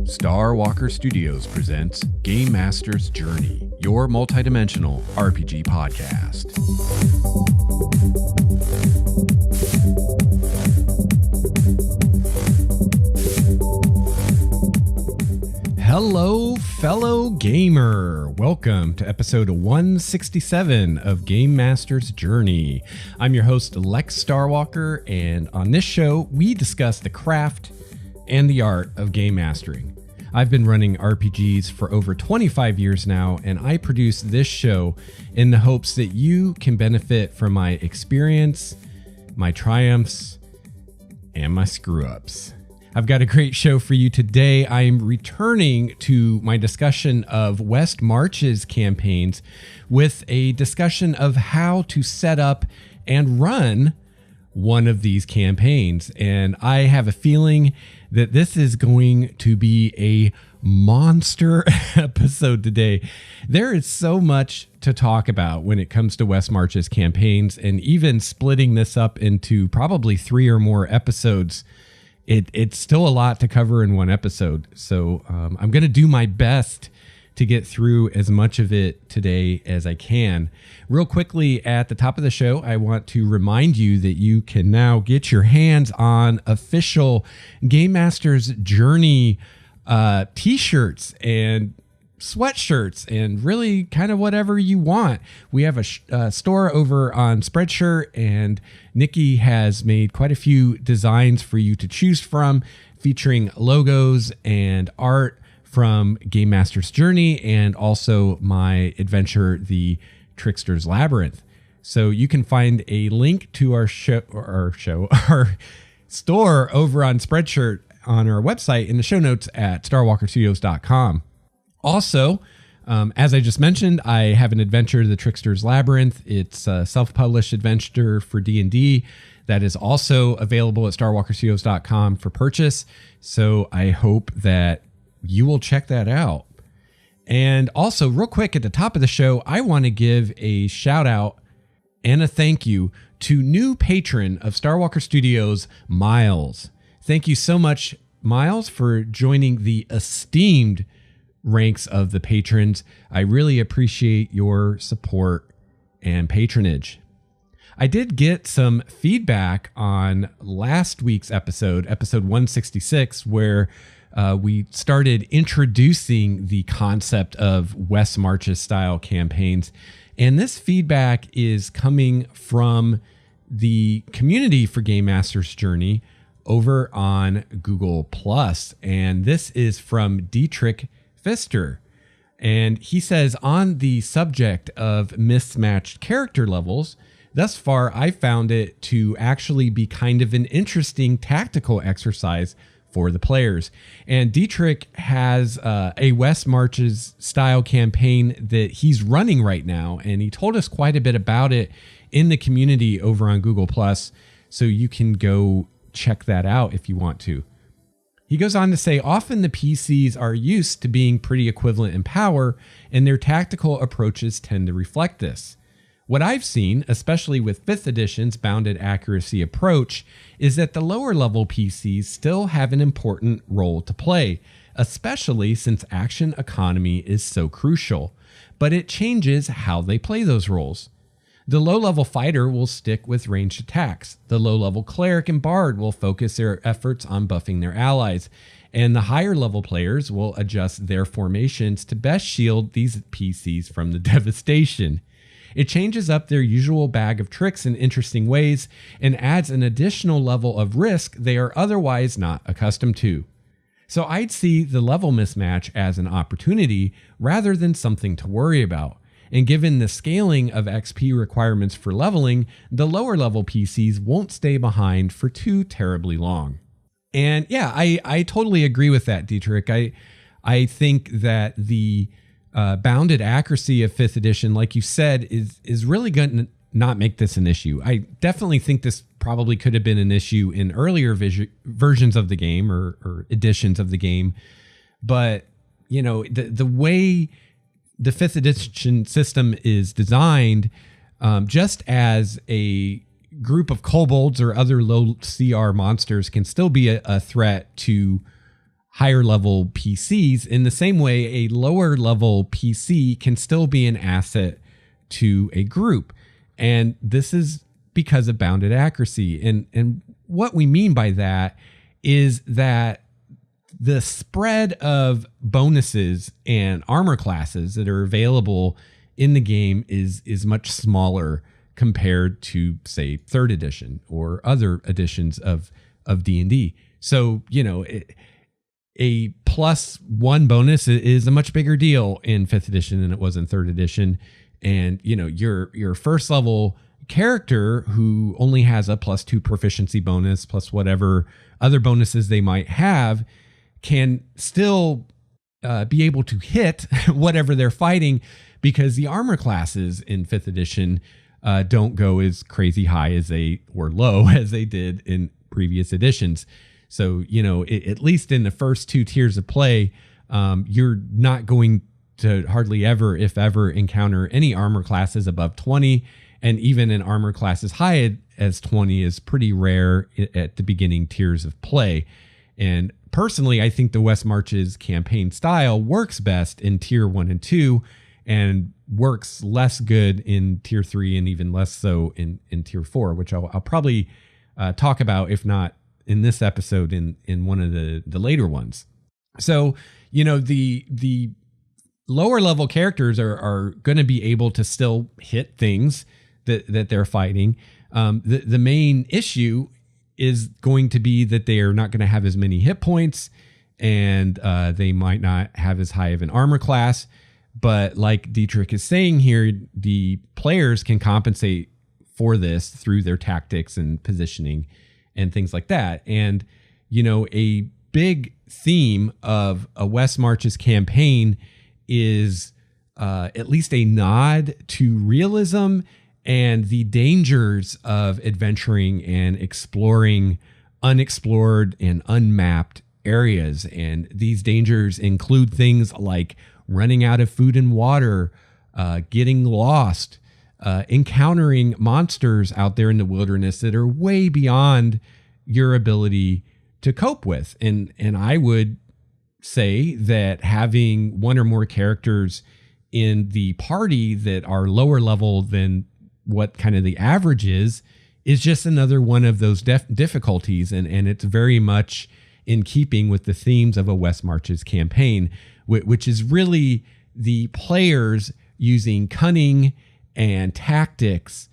Star Walker Studios presents Game Master's Journey, your multidimensional RPG podcast. Hello, fellow gamer. Welcome to episode 167 of Game Master's Journey. I'm your host, Lex Starwalker, and on this show, we discuss the craft and the art of game mastering. I've been running RPGs for over 25 years now, and I produce this show in the hopes that you can benefit from my experience, my triumphs, and my screw-ups. I've got a great show for you today. I'm returning to my discussion of West March's campaigns with a discussion of how to set up and run one of these campaigns. And I have a feeling that this is going to be a monster episode today. There is so much to talk about when it comes to West March's campaigns, and even splitting this up into probably 3 or more episodes, it's still a lot to cover in one episode. So I'm going to do my best to get through as much of it today as I can. Real quickly, at the top of the show, I want to remind you that you can now get your hands on official Game Master's Journey t-shirts and sweatshirts and really kind of whatever you want. We have a store over on Spreadshirt, and Nikki has made quite a few designs for you to choose from, featuring logos and art from Game Master's Journey and also my adventure, The Trickster's Labyrinth. So you can find a link to our store over on Spreadshirt on our website in the show notes at starwalkerstudios.com. Also, as I just mentioned, I have an adventure, The Trickster's Labyrinth. It's a self-published adventure for D&D that is also available at starwalkerstudios.com for purchase. So I hope that you will check that out. And also, real quick, at the top of the show, I want to give a shout out and a thank you to new patron of Star Walker Studios, Miles. Thank you so much, Miles, for joining the esteemed ranks of the patrons. I really appreciate your support and patronage. I did get some feedback on last week's episode 166, where we started introducing the concept of West March's style campaigns. And this feedback is coming from the community for Game Master's Journey over on Google+. And this is from Dietrich Pfister. And he says, on the subject of mismatched character levels, thus far I found it to actually be kind of an interesting tactical exercise for the players. And Dietrich has a West March's style campaign that he's running right now, and he told us quite a bit about it in the community over on Google+, so you can go check that out if you want to. He goes on to say, often the PCs are used to being pretty equivalent in power, and their tactical approaches tend to reflect this. What I've seen, especially with 5th edition's bounded accuracy approach, is that the lower level PCs still have an important role to play, especially since action economy is so crucial, but it changes how they play those roles. The low level fighter will stick with ranged attacks. The low level cleric and bard will focus their efforts on buffing their allies, and the higher level players will adjust their formations to best shield these PCs from the devastation. It changes up their usual bag of tricks in interesting ways and adds an additional level of risk they are otherwise not accustomed to. So I'd see the level mismatch as an opportunity rather than something to worry about. And given the scaling of XP requirements for leveling, the lower level PCs won't stay behind for too terribly long. And yeah, I totally agree with that, Dietrich. I think that the bounded accuracy of 5th edition, like you said, is really going to not make this an issue. I definitely think this probably could have been an issue in earlier versions of the game or editions of the game. But, you know, the way the 5th edition system is designed, just as a group of kobolds or other low CR monsters can still be a threat to higher level PCs. In the same way, a lower level PC can still be an asset to a group. And this is because of bounded accuracy. And what we mean by that is that the spread of bonuses and armor classes that are available in the game is much smaller compared to, say, 3rd edition or other editions of D&D. So, a +1 bonus is a much bigger deal in 5th edition than it was in 3rd edition. And, your first level character who only has a +2 proficiency bonus plus whatever other bonuses they might have can still be able to hit whatever they're fighting, because the armor classes in 5th edition don't go as crazy high as or low as they did in previous editions. So, at least in the first 2 tiers of play, you're not going to hardly ever, if ever, encounter any armor classes above 20. And even an armor class as high as 20 is pretty rare at the beginning tiers of play. And personally, I think the West Marches campaign style works best in tier 1 and 2, and works less good in tier 3 and even less so in tier 4, which I'll probably talk about, if not in this episode, in one of the later ones. So, the lower level characters are going to be able to still hit things that they're fighting. The main issue is going to be that they are not going to have as many hit points, and they might not have as high of an armor class. But like Dietrich is saying here, the players can compensate for this through their tactics and positioning and things like that. And, a big theme of a West Marches campaign is at least a nod to realism and the dangers of adventuring and exploring unexplored and unmapped areas. And these dangers include things like running out of food and water, getting lost, encountering monsters out there in the wilderness that are way beyond your ability to cope with. And I would say that having one or more characters in the party that are lower level than what kind of the average is just another one of those difficulties. And it's very much in keeping with the themes of a West Marches campaign, which is really the players using cunning and tactics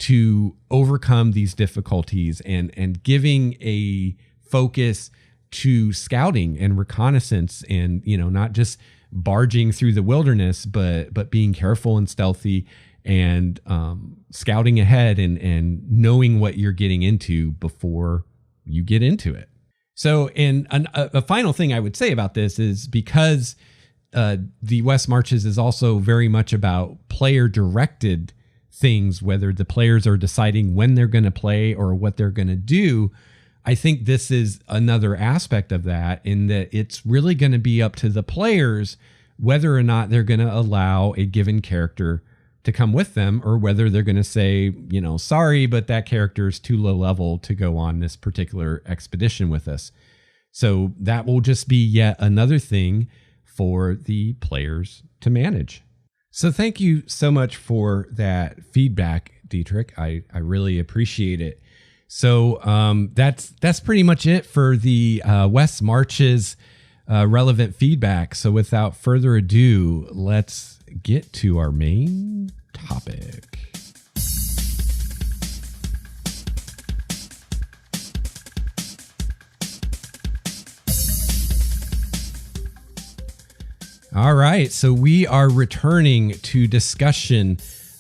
to overcome these difficulties, and giving a focus to scouting and reconnaissance, and, not just barging through the wilderness, but being careful and stealthy, and scouting ahead and knowing what you're getting into before you get into it. So, and a final thing I would say about this is, because the West Marches is also very much about player-directed things, whether the players are deciding when they're going to play or what they're going to do. I think this is another aspect of that, in that it's really going to be up to the players whether or not they're going to allow a given character to come with them, or whether they're going to say, sorry, but that character is too low level to go on this particular expedition with us. So that will just be yet another thing for the players to manage. So thank you so much for that feedback, Dietrich. I really appreciate it. So that's pretty much it for the West Marches relevant feedback. So without further ado, let's get to our main topic. All right, so we are returning to discussion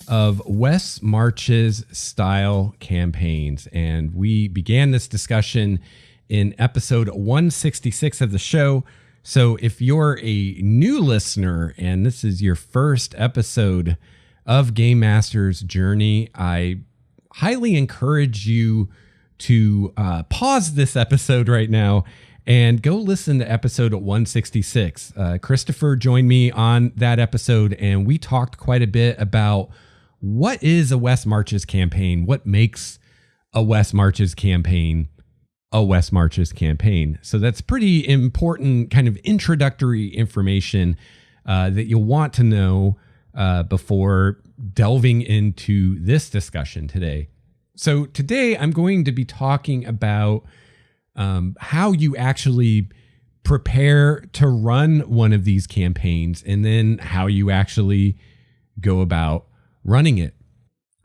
of West Marches style campaigns, and we began this discussion in episode 166 of the show. So if you're a new listener and this is your first episode of Game Master's Journey, I highly encourage you to pause this episode right now and go listen to episode 166. Christopher joined me on that episode, and we talked quite a bit about what is a West Marches campaign, what makes a West Marches campaign a West Marches campaign. So that's pretty important kind of introductory information that you'll want to know before delving into this discussion today. So today I'm going to be talking about how you actually prepare to run one of these campaigns and then how you actually go about running it.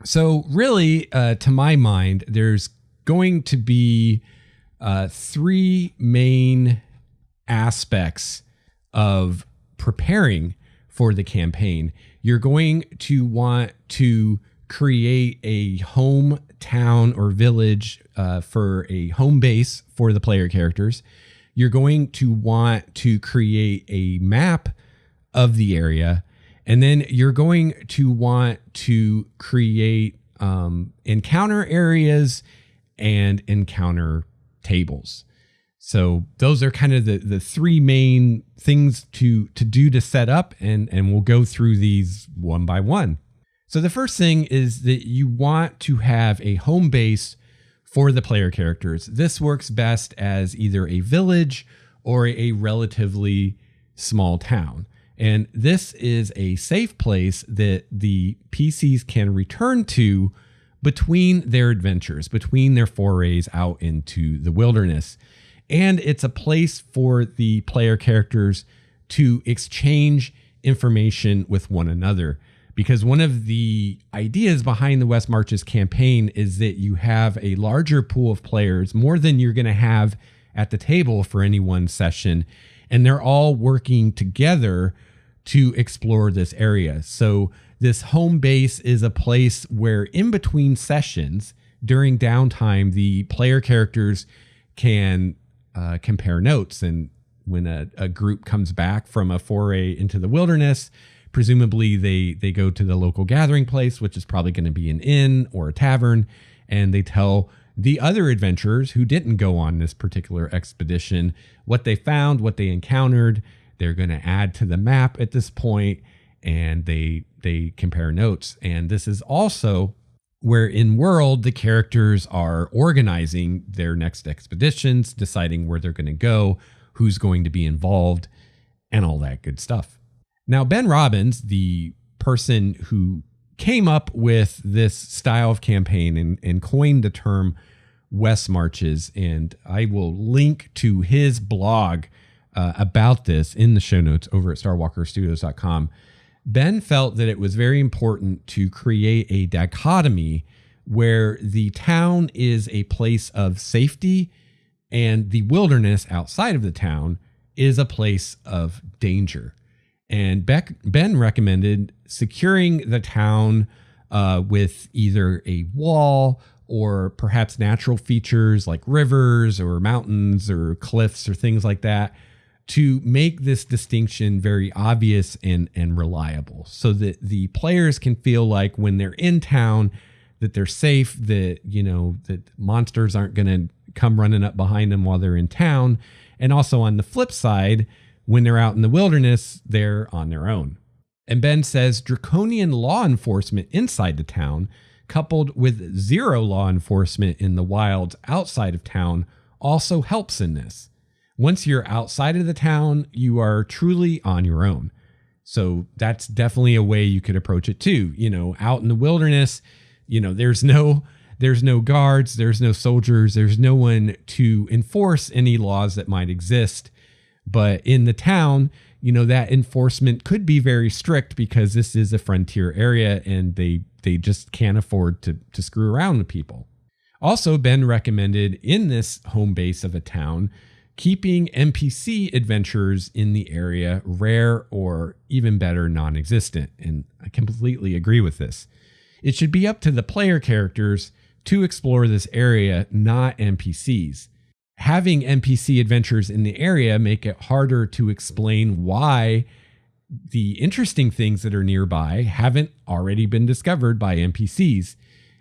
So really, to my mind, there's going to be three main aspects of preparing for the campaign. You're going to want to create a hometown or village for a home base for the player characters. You're going to want to create a map of the area. And then you're going to want to create encounter areas and encounter tables. So those are kind of the three main things to do to set up, and we'll go through these one by one. So the first thing is that you want to have a home base for the player characters. This works best as either a village or a relatively small town. And this is a safe place that the PCs can return to between their adventures, between their forays out into the wilderness. And it's a place for the player characters to exchange information with one another. Because one of the ideas behind the West Marches campaign is that you have a larger pool of players, more than you're going to have at the table for any one session. And they're all working together to explore this area. So this home base is a place where in between sessions, during downtime, the player characters can compare notes. And when a group comes back from a foray into the wilderness, presumably they go to the local gathering place, which is probably going to be an inn or a tavern, and they tell the other adventurers who didn't go on this particular expedition what they found, what they encountered. They're going to add to the map at this point, and they compare notes. And this is also where in world the characters are organizing their next expeditions, deciding where they're going to go, who's going to be involved, and all that good stuff. Now, Ben Robbins, the person who came up with this style of campaign and coined the term West Marches, and I will link to his blog about this in the show notes over at starwalkerstudios.com. Ben felt that it was very important to create a dichotomy where the town is a place of safety and the wilderness outside of the town is a place of danger. And Ben recommended securing the town with either a wall or perhaps natural features like rivers or mountains or cliffs or things like that to make this distinction very obvious and reliable, so that the players can feel like when they're in town that they're safe, that, you know, that monsters aren't going to come running up behind them while they're in town. And also on the flip side, when they're out in the wilderness, they're on their own. And Ben says draconian law enforcement inside the town, coupled with zero law enforcement in the wilds outside of town, also helps in this. Once you're outside of the town, you are truly on your own. So that's definitely a way you could approach it too. You know, out in the wilderness, you know, there's no guards, there's no soldiers, there's no one to enforce any laws that might exist. But in the town, you know, that enforcement could be very strict because this is a frontier area and they just can't afford to screw around with people. Also, Ben recommended in this home base of a town, keeping NPC adventurers in the area rare or even better, non-existent. And I completely agree with this. It should be up to the player characters to explore this area, not NPCs. Having NPC adventures in the area make it harder to explain why the interesting things that are nearby haven't already been discovered by NPCs.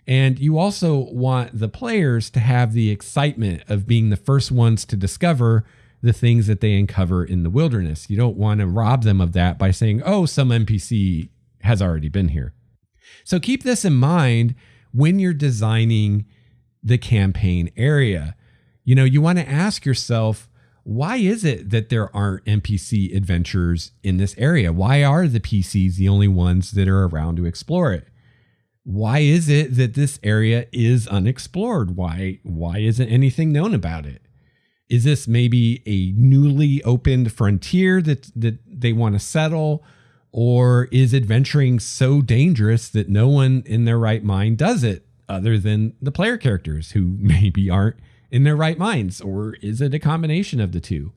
And you also want the players to have the excitement of being the first ones to discover the things that they uncover in the wilderness. You don't want to rob them of that by saying, oh, some NPC has already been here. So keep this in mind when you're designing the campaign area. You want to ask yourself, why is it that there aren't NPC adventures in this area? Why are the PCs the only ones that are around to explore it? Why is it that this area is unexplored? Why isn't anything known about it? Is this maybe a newly opened frontier that they want to settle? Or is adventuring so dangerous that no one in their right mind does it other than the player characters who maybe aren't in their right minds? Or is it a combination of the two?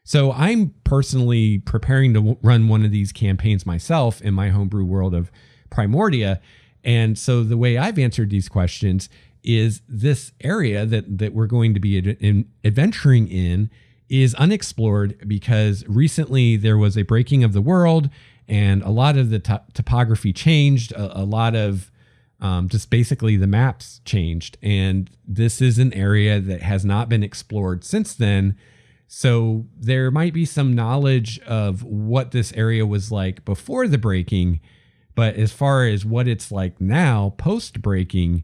So I'm personally preparing to run one of these campaigns myself in my homebrew world of Primordia. And so the way I've answered these questions is this area that we're going to be adventuring in is unexplored because recently there was a breaking of the world and a lot of the topography changed, a lot of just basically the maps changed. And this is an area that has not been explored since then. So there might be some knowledge of what this area was like before the breaking. But as far as what it's like now, post-breaking,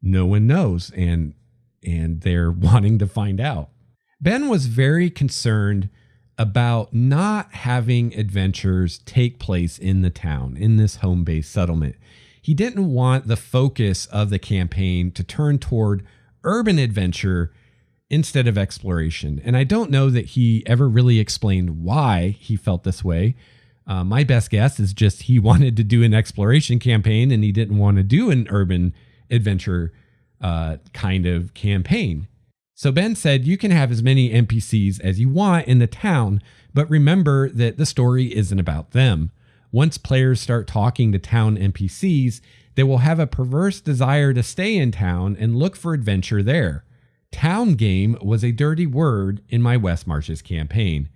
no one knows, and they're wanting to find out. Ben was very concerned about not having adventures take place in the town, in this home-based settlement. He didn't want the focus of the campaign to turn toward urban adventure instead of exploration. And I don't know that he ever really explained why he felt this way. My best guess is just he wanted to do an exploration campaign and he didn't want to do an urban adventure kind of campaign. So Ben said, you can have as many NPCs as you want in the town, but remember that the story isn't about them. Once players start talking to town NPCs, they will have a perverse desire to stay in town and look for adventure there. Town game was a dirty word in my West Marches campaign.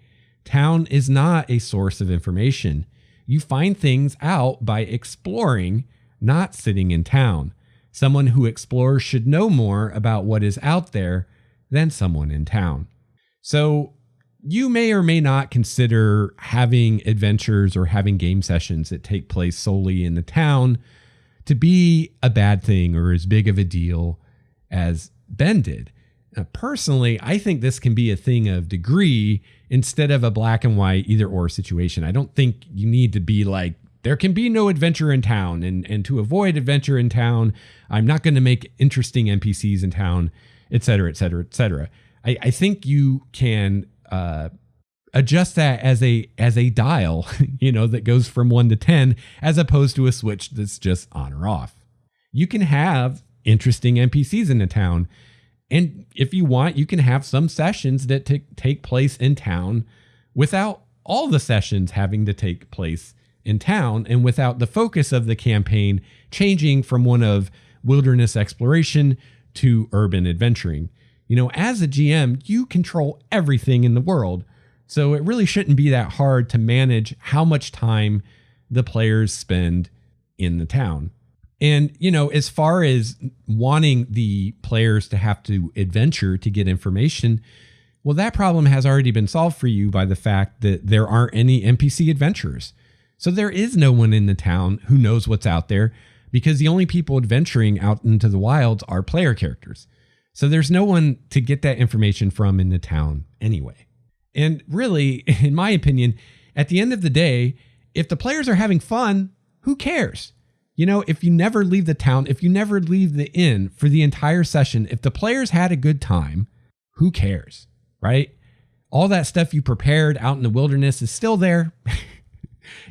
Town is not a source of information. You find things out by exploring, not sitting in town. Someone who explores should know more about what is out there than someone in town. So you may or may not consider having adventures or having game sessions that take place solely in the town to be a bad thing or as big of a deal as Ben did. Now, personally, I think this can be a thing of degree instead of a black and white either or situation. I don't think you need to be like, there can be no adventure in town, and to avoid adventure in town, I'm not going to make interesting NPCs in town, et cetera, et cetera, et cetera. I think you can adjust that as a dial, that goes from 1 to 10, as opposed to a switch that's just on or off. You can have interesting NPCs in the town, and if you want, you can have some sessions that take place in town without all the sessions having to take place in town and without the focus of the campaign changing from one of wilderness exploration to urban adventuring. As a GM, you control everything in the world, so it really shouldn't be that hard to manage how much time the players spend in the town. And, as far as wanting the players to have to adventure to get information, well, that problem has already been solved for you by the fact that there aren't any NPC adventurers. So there is no one in the town who knows what's out there because the only people adventuring out into the wilds are player characters. So there's no one to get that information from in the town anyway. And really, in my opinion, at the end of the day, if the players are having fun, who cares? If you never leave the town, if you never leave the inn for the entire session, if the players had a good time, who cares, right? All that stuff you prepared out in the wilderness is still there.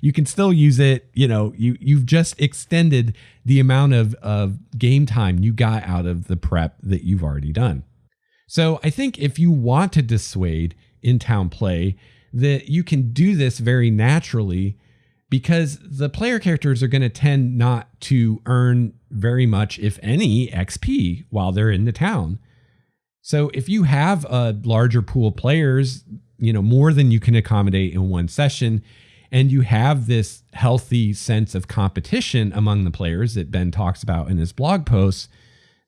You can still use it. You've just extended the amount of game time you got out of the prep that you've already done. So I think if you want to dissuade in-town play, that you can do this very naturally because the player characters are going to tend not to earn very much, if any, XP while they're in the town. So if you have a larger pool of players, more than you can accommodate in one session, and you have this healthy sense of competition among the players that Ben talks about in his blog posts,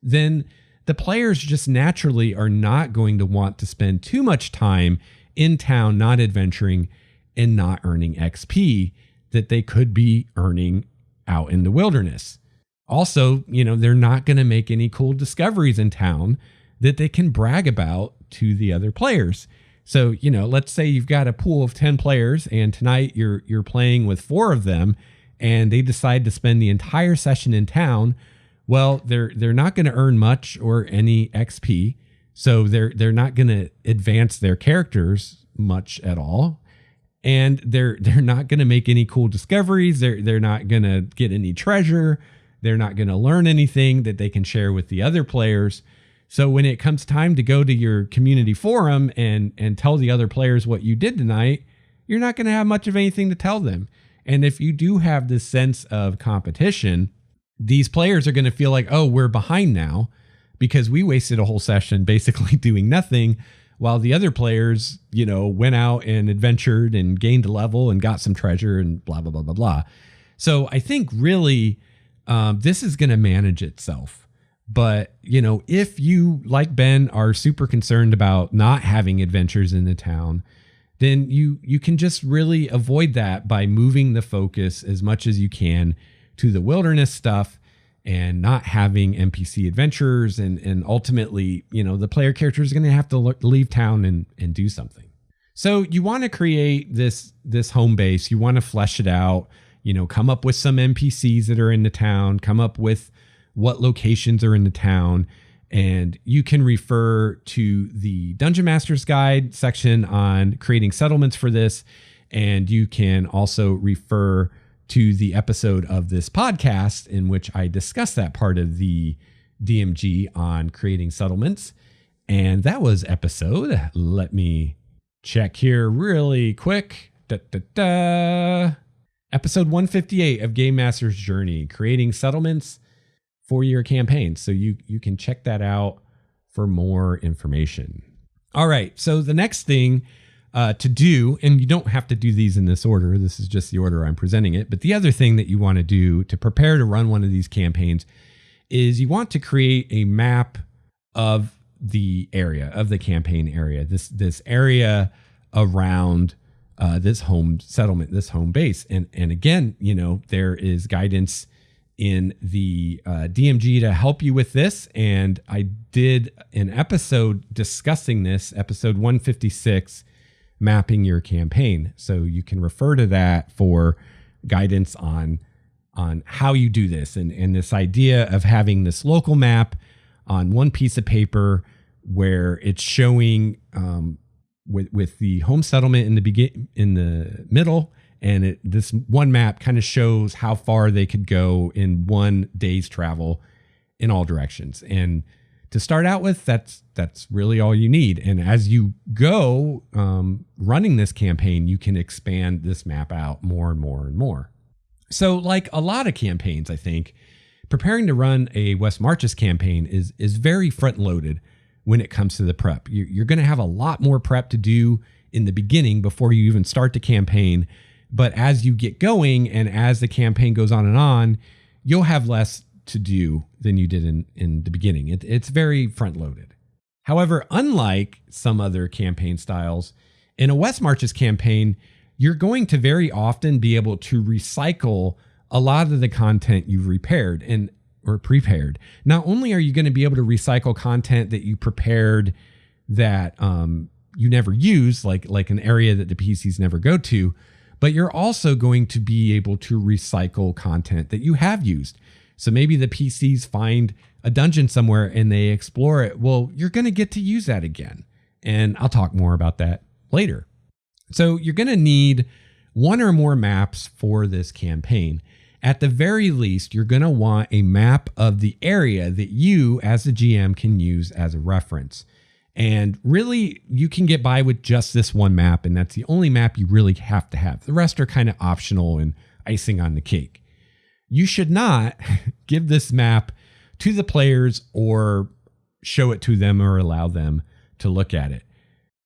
then the players just naturally are not going to want to spend too much time in town, not adventuring and not earning XP that they could be earning out in the wilderness. Also, they're not going to make any cool discoveries in town that they can brag about to the other players. So, let's say you've got a pool of 10 players and tonight you're playing with 4 of them and they decide to spend the entire session in town. Well, they're not going to earn much or any XP. So they're not going to advance their characters much at all. And they're not going to make any cool discoveries. They're not going to get any treasure. They're not going to learn anything that they can share with the other players. So when it comes time to go to your community forum and tell the other players what you did tonight, you're not going to have much of anything to tell them. And if you do have this sense of competition, these players are going to feel like, oh, we're behind now because we wasted a whole session basically doing nothing while the other players, went out and adventured and gained a level and got some treasure and blah, blah, blah, blah, blah. So I think really this is going to manage itself. But, if you, like Ben, are super concerned about not having adventures in the town, then you can just really avoid that by moving the focus as much as you can to the wilderness stuff and not having NPC adventures. And ultimately, the player character is going to have to leave town and do something. So you want to create this home base. You want to flesh it out, come up with some NPCs that are in the town, come up with what locations are in the town. And you can refer to the Dungeon Master's Guide section on creating settlements for this. And you can also refer to the episode of this podcast in which I discuss that part of the DMG on creating settlements. And that was episode, let me check here really quick. Episode 158 of Game Master's Journey, creating settlements for your campaign. So you can check that out for more information. All right. So the next thing to do, and you don't have to do these in this order. This is just the order I'm presenting it. But the other thing that you want to do to prepare to run one of these campaigns is you want to create a map of the area, of the campaign area, this area around this home settlement, this home base. And again, there is guidance in the DMG to help you with this. And I did an episode discussing this, episode 156, mapping your campaign. So you can refer to that for guidance on how you do this. And this idea of having this local map on one piece of paper where it's showing with the home settlement in the middle. And this one map kind of shows how far they could go in one day's travel in all directions. And to start out with, that's really all you need. And as you go running this campaign, you can expand this map out more and more and more. So like a lot of campaigns, I think, preparing to run a West Marches campaign is very front-loaded when it comes to the prep. You're going to have a lot more prep to do in the beginning before you even start the campaign. But as you get going and as the campaign goes on, you'll have less to do than you did in the beginning. It's very front loaded. However, unlike some other campaign styles, in a West Marches campaign, you're going to very often be able to recycle a lot of the content you've prepared. Not only are you going to be able to recycle content that you prepared that you never use, like an area that the PCs never go to, but you're also going to be able to recycle content that you have used. So maybe the PCs find a dungeon somewhere and they explore it. Well, you're going to get to use that again. And I'll talk more about that later. So you're going to need one or more maps for this campaign. At the very least, you're going to want a map of the area that you as the GM can use as a reference. And really, you can get by with just this one map, and that's the only map you really have to have. The rest are kind of optional and icing on the cake. You should not give this map to the players or show it to them or allow them to look at it.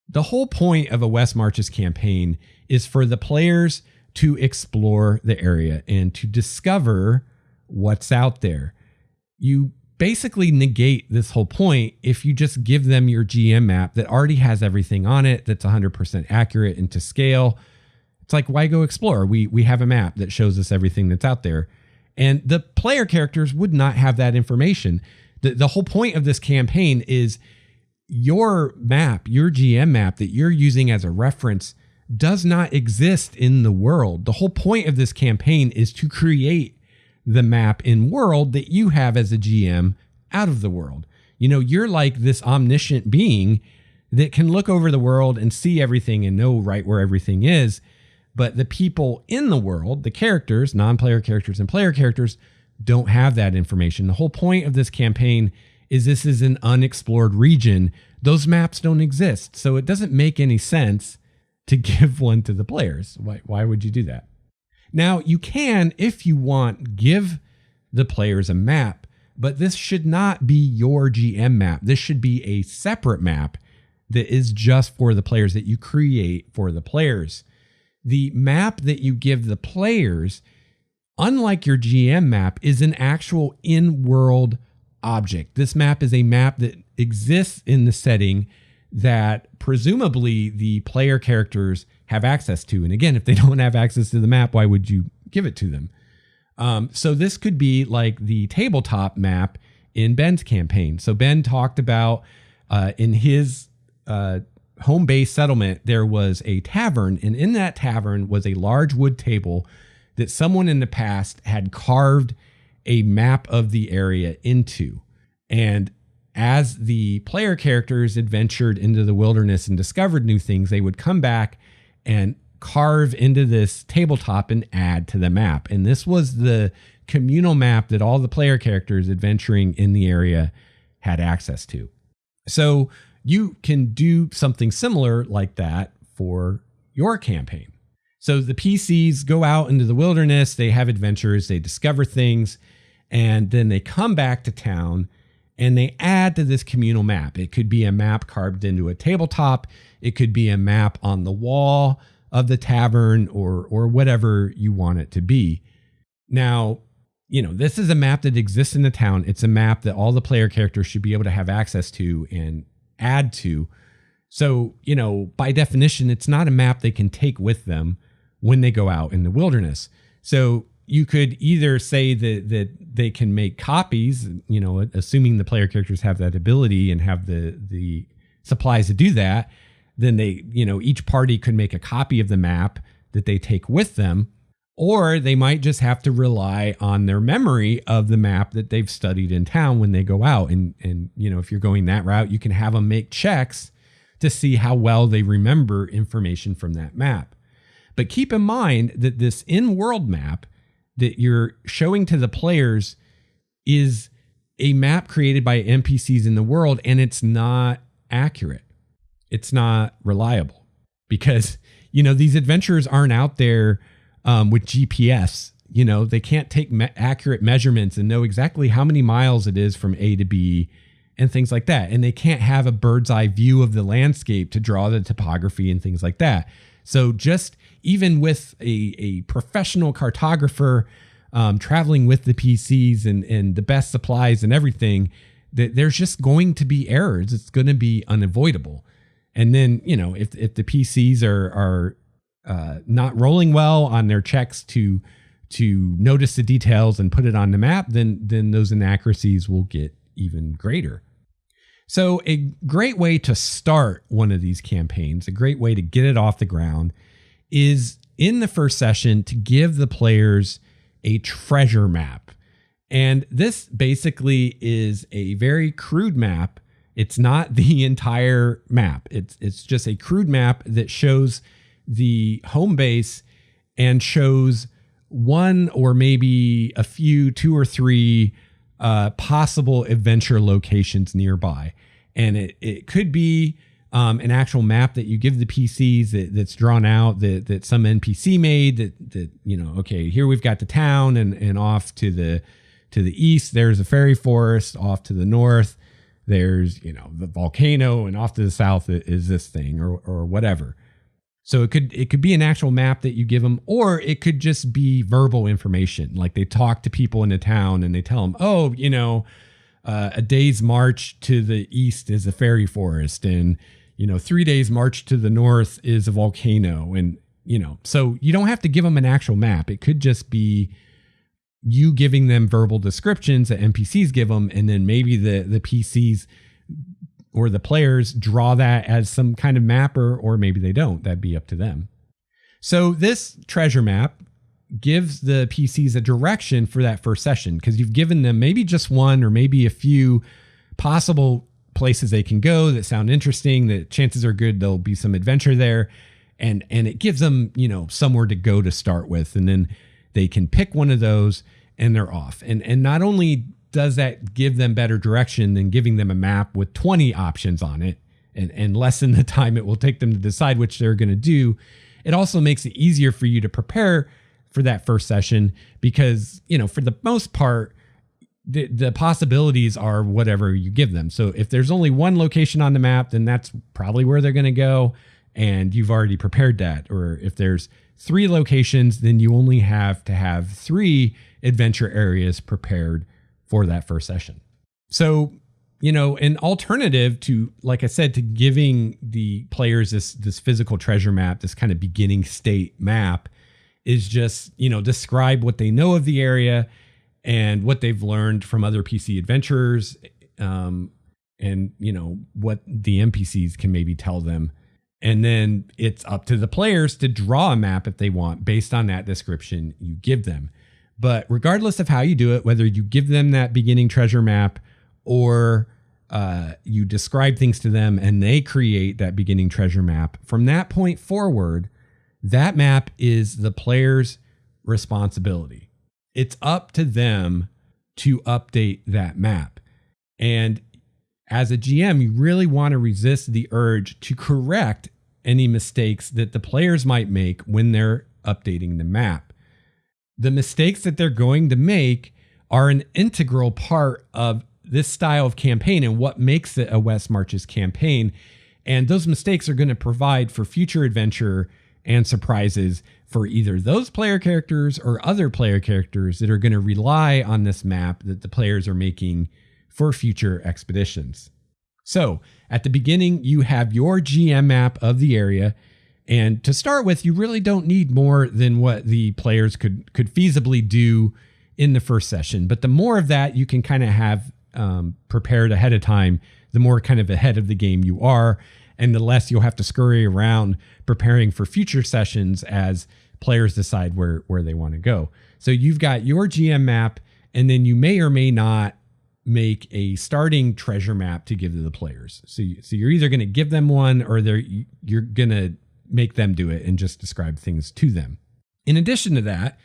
The whole point of a West Marches campaign is for the players to explore the area and to discover what's out there. You basically negate this whole point if you just give them your GM map that already has everything on it, that's 100% accurate and to scale. It's like, why go explore? We have a map that shows us everything that's out there. And the player characters would not have that information. The whole point of this campaign is your map, your GM map that you're using as a reference does not exist in the world. The whole point of this campaign is to create the map in world that you have as a GM out of the world. You know, you're like this omniscient being that can look over the world and see everything and know right where everything is. But the people in the world, the characters, non-player characters and player characters, don't have that information. The whole point of this campaign is this is an unexplored region. Those maps don't exist. So it doesn't make any sense to give one to the players. Why would you do that? Now, you can, if you want, give the players a map, but this should not be your GM map. This should be a separate map that is just for the players, that you create for the players. The map that you give the players, unlike your GM map, is an actual in-world object. This map is a map that exists in the setting that presumably the player characters have access to. And again, if they don't have access to the map, why would you give it to them? So this could be like the tabletop map in Ben's campaign. So Ben talked about in his home base settlement, there was a tavern, and in that tavern was a large wood table that someone in the past had carved a map of the area into. And as the player characters adventured into the wilderness and discovered new things, they would come back and carve into this tabletop and add to the map. And this was the communal map that all the player characters adventuring in the area had access to. So you can do something similar like that for your campaign. So the PCs go out into the wilderness, they have adventures, they discover things, and then they come back to town and they add to this communal map. It could be a map carved into a tabletop. It could be a map on the wall of the tavern, or whatever you want it to be. Now, you know, this is a map that exists in the town. It's a map that all the player characters should be able to have access to and add to. So, you know, by definition, it's not a map they can take with them when they go out in the wilderness. So you could either say that they can make copies, you know, assuming the player characters have that ability and have the supplies to do that, then they, you know, each party could make a copy of the map that they take with them, or they might just have to rely on their memory of the map that they've studied in town when they go out. And you know, if you're going that route, you can have them make checks to see how well they remember information from that map. But keep in mind that this in-world map that you're showing to the players is a map created by NPCs in the world, and it's not accurate. It's not reliable because, you know, these adventurers aren't out there with GPS. You know, they can't take accurate measurements and know exactly how many miles it is from A to B and things like that. And they can't have a bird's eye view of the landscape to draw the topography and things like that. So just even with a professional cartographer traveling with the PCs and the best supplies and everything, there's just going to be errors. It's going to be unavoidable. And then, you know, if the PCs are not rolling well on their checks to notice the details and put it on the map, then those inaccuracies will get even greater. So a great way to start one of these campaigns, a great way to get it off the ground, is in the first session to give the players a treasure map. And this basically is a very crude map. It's not the entire map. It's just a crude map that shows the home base and shows one or maybe a few, 2 or 3 possible adventure locations nearby. And it could be an actual map that you give the PCs that's drawn out that some NPC made that, you know, okay, here we've got the town and off to the east, there's a fairy forest. Off to the north, there's, you know, the volcano, and off to the south is this thing or whatever. So it could be an actual map that you give them, or it could just be verbal information. Like they talk to people in the town and they tell them, oh, you know, a day's march to the east is a fairy forest, and, you know, 3 days march to the north is a volcano. And, you know, so you don't have to give them an actual map. It could just be you giving them verbal descriptions that NPCs give them, and then maybe the PCs or the players draw that as some kind of map, or maybe they don't. That'd be up to them. So this treasure map gives the PCs a direction for that first session, because you've given them maybe just one or maybe a few possible places they can go that sound interesting, that chances are good there'll be some adventure there. And it gives them, somewhere to go to start with. And then they can pick one of those and they're off. And not only does that give them better direction than giving them a map with 20 options on it and lessen the time it will take them to decide which they're going to do, it also makes it easier for you to prepare for that first session, because, for the most part, the possibilities are whatever you give them. So if there's only one location on the map, then that's probably where they're going to go, and you've already prepared that. Or if there's 3 locations, then you only have to have 3 adventure areas prepared for that first session. So, an alternative to, like I said, to giving the players this physical treasure map, this kind of beginning state map, is just, describe what they know of the area and what they've learned from other PC adventurers, and, what the NPCs can maybe tell them. And then it's up to the players to draw a map if they want, based on that description you give them. But regardless of how you do it, whether you give them that beginning treasure map or you describe things to them and they create that beginning treasure map, from that point forward, that map is the player's responsibility. It's up to them to update that map. And as a GM, you really want to resist the urge to correct any mistakes that the players might make when they're updating the map. The mistakes that they're going to make are an integral part of this style of campaign and what makes it a West Marches campaign. And those mistakes are going to provide for future adventure and surprises for either those player characters or other player characters that are going to rely on this map that the players are making for future expeditions. So at the beginning, you have your GM map of the area. And to start with, you really don't need more than what the players could feasibly do in the first session. But the more of that you can kind of have prepared ahead of time, the more kind of ahead of the game you are, and the less you'll have to scurry around preparing for future sessions as players decide where they want to go. So you've got your GM map, and then you may or may not make a starting treasure map to give to the players. So you're either going to give them one, or you're going to make them do it and just describe things to them. In addition to that,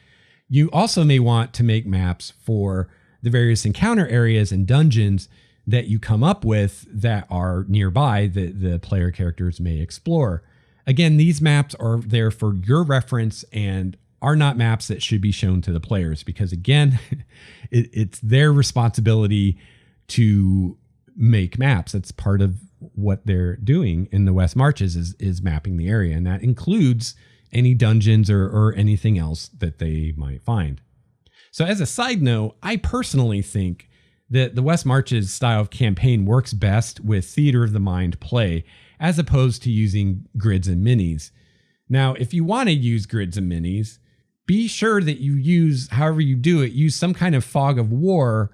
you also may want to make maps for the various encounter areas and dungeons that you come up with that are nearby that the player characters may explore. Again, these maps are there for your reference and are not maps that should be shown to the players, because again, it's their responsibility to make maps. That's part of what they're doing in the West Marches is mapping the area. And that includes any dungeons or anything else that they might find. So as a side note, I personally think that the West Marches style of campaign works best with theater of the mind play, as opposed to using grids and minis. Now, if you want to use grids and minis, be sure that you use, however you do it, use some kind of fog of war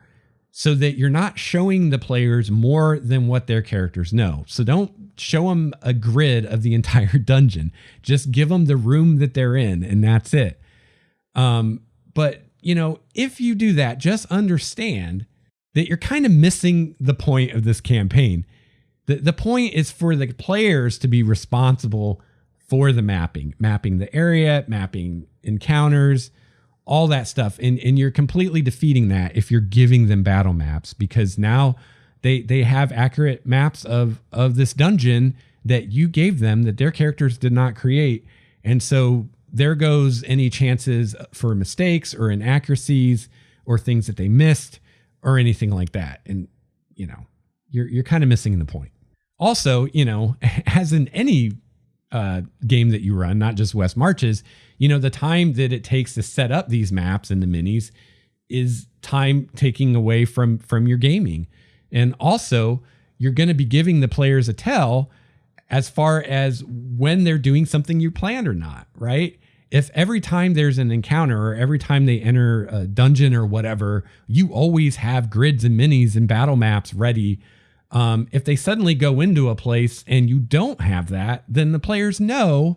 so that you're not showing the players more than what their characters know. So don't show them a grid of the entire dungeon. Just give them the room that they're in, and that's it. But, if you do that, just understand that you're kind of missing the point of this campaign. The point is for the players to be responsible for the mapping the area, mapping encounters, all that stuff. And you're completely defeating that if you're giving them battle maps, because now they have accurate maps of this dungeon that you gave them that their characters did not create. And so there goes any chances for mistakes or inaccuracies or things that they missed or anything like that. And, you're kind of missing the point. Also, as in any game that you run, not just West Marches, the time that it takes to set up these maps and the minis is time taking away from your gaming. And also, you're going to be giving the players a tell as far as when they're doing something you planned or not, right? If every time there's an encounter or every time they enter a dungeon or whatever, you always have grids and minis and battle maps ready, If they suddenly go into a place and you don't have that, then the players know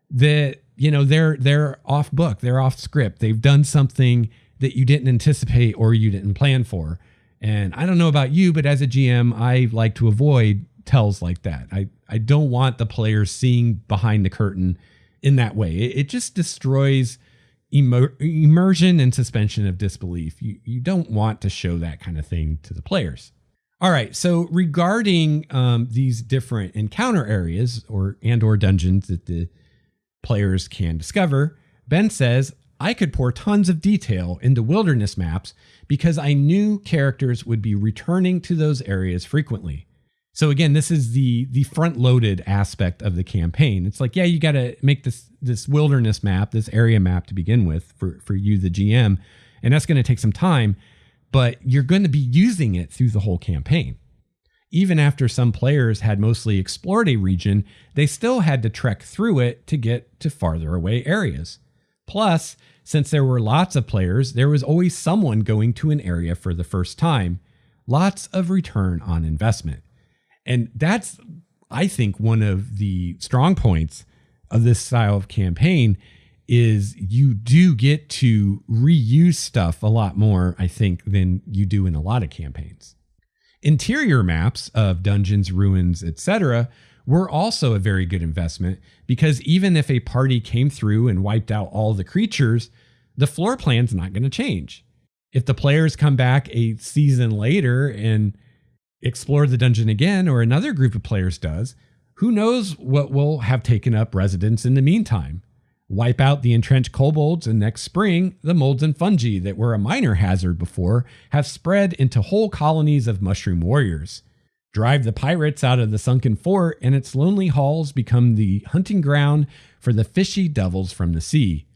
that, they're off book, they're off script. They've done something that you didn't anticipate or you didn't plan for. And I don't know about you, but as a GM, I like to avoid tells like that. I don't want the players seeing behind the curtain in that way. It just destroys immersion and suspension of disbelief. You don't want to show that kind of thing to the players. All right, so regarding these different encounter areas or dungeons that the players can discover, Ben says, I could pour tons of detail into wilderness maps because I knew characters would be returning to those areas frequently. So again, this is the front-loaded aspect of the campaign. It's like, yeah, you got to make this wilderness map, this area map to begin with for you, the GM, and that's going to take some time, but you're going to be using it through the whole campaign. Even after some players had mostly explored a region, they still had to trek through it to get to farther away areas. Plus, since there were lots of players, there was always someone going to an area for the first time. Lots of return on investment. And that's, I think, one of the strong points of this style of campaign is you do get to reuse stuff a lot more, I think, than you do in a lot of campaigns. Interior maps of dungeons, ruins, etc. were also a very good investment because even if a party came through and wiped out all the creatures, the floor plan's not going to change. If the players come back a season later and explore the dungeon again, or another group of players does, who knows what will have taken up residence in the meantime. Wipe out the entrenched kobolds, and next spring, the molds and fungi that were a minor hazard before have spread into whole colonies of mushroom warriors. Drive the pirates out of the sunken fort, and its lonely halls become the hunting ground for the fishy devils from the sea.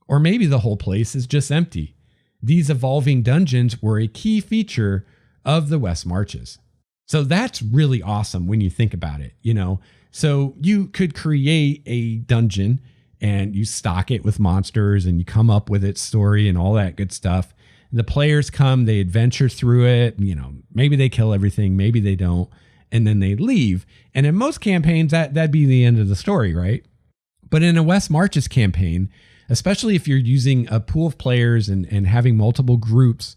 Or maybe the whole place is just empty. These evolving dungeons were a key feature of the West Marches. So that's really awesome when you think about it, So you could create a dungeon and you stock it with monsters and you come up with its story and all that good stuff. The players come, they adventure through it, maybe they kill everything, maybe they don't, and then they leave. And in most campaigns, that'd be the end of the story, right? But in a West Marches campaign, especially if you're using a pool of players and having multiple groups,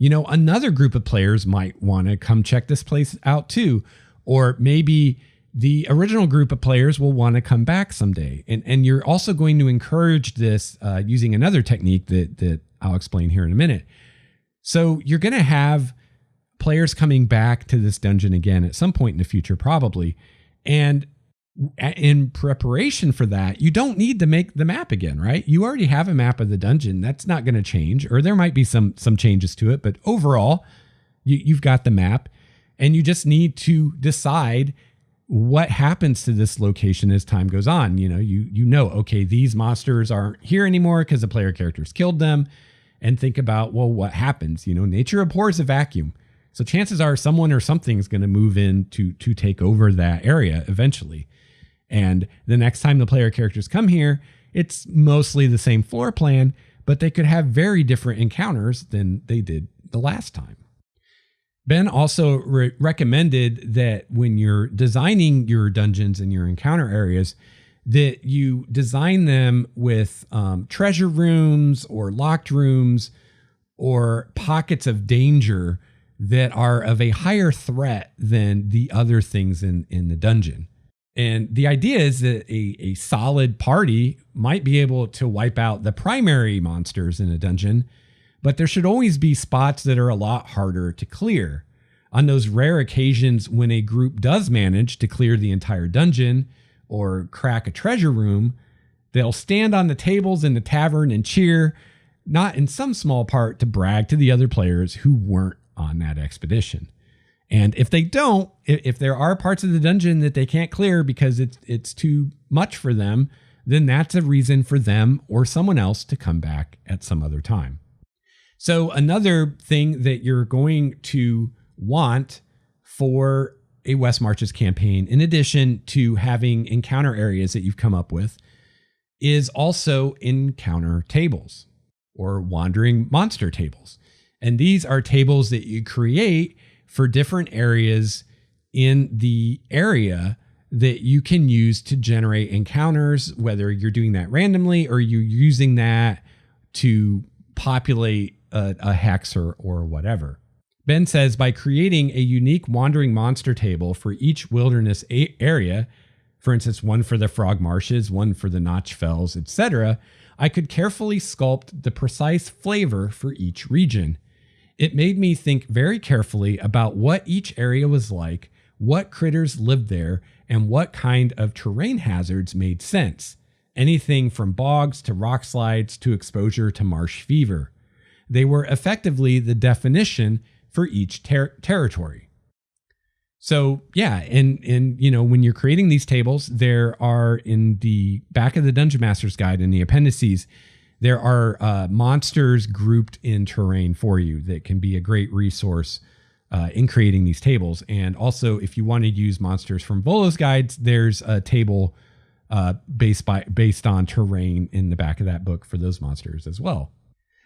another group of players might want to come check this place out too. Or maybe the original group of players will want to come back someday. And you're also going to encourage this using another technique that I'll explain here in a minute. So you're going to have players coming back to this dungeon again at some point in the future, probably. And in preparation for that, you don't need to make the map again, right? You already have a map of the dungeon. That's not going to change, or there might be some changes to it. But overall, you've got the map, and you just need to decide what happens to this location as time goes on. Okay, these monsters aren't here anymore because the player characters killed them. And think about, well, what happens? Nature abhors a vacuum. So chances are someone or something is going to move in to take over that area eventually. And the next time the player characters come here, it's mostly the same floor plan, but they could have very different encounters than they did the last time. Ben also recommended that when you're designing your dungeons and your encounter areas, that you design them with treasure rooms or locked rooms or pockets of danger that are of a higher threat than the other things in the dungeon. And the idea is that a solid party might be able to wipe out the primary monsters in a dungeon, but there should always be spots that are a lot harder to clear. On those rare occasions when a group does manage to clear the entire dungeon or crack a treasure room, they'll stand on the tables in the tavern and cheer, not in some small part to brag to the other players who weren't on that expedition. And if they don't, if there are parts of the dungeon that they can't clear because it's too much for them, then that's a reason for them or someone else to come back at some other time. So another thing that you're going to want for a West Marches campaign, in addition to having encounter areas that you've come up with, is also encounter tables or wandering monster tables. And these are tables that you create for different areas in the area that you can use to generate encounters, whether you're doing that randomly or you're using that to populate a hex or whatever. Ben says, by creating a unique wandering monster table for each wilderness area, for instance, one for the frog marshes, one for the notch fells, etc., I could carefully sculpt the precise flavor for each region. It made me think very carefully about what each area was like, what critters lived there, and what kind of terrain hazards made sense. Anything from bogs to rock slides to exposure to marsh fever. They were effectively the definition for each territory. So yeah, and you know, when you're creating these tables, there are in the back of the Dungeon Master's Guide in the appendices, there are monsters grouped in terrain for you that can be a great resource in creating these tables. And also, if you want to use monsters from Volo's guides, there's a table based on terrain in the back of that book for those monsters as well.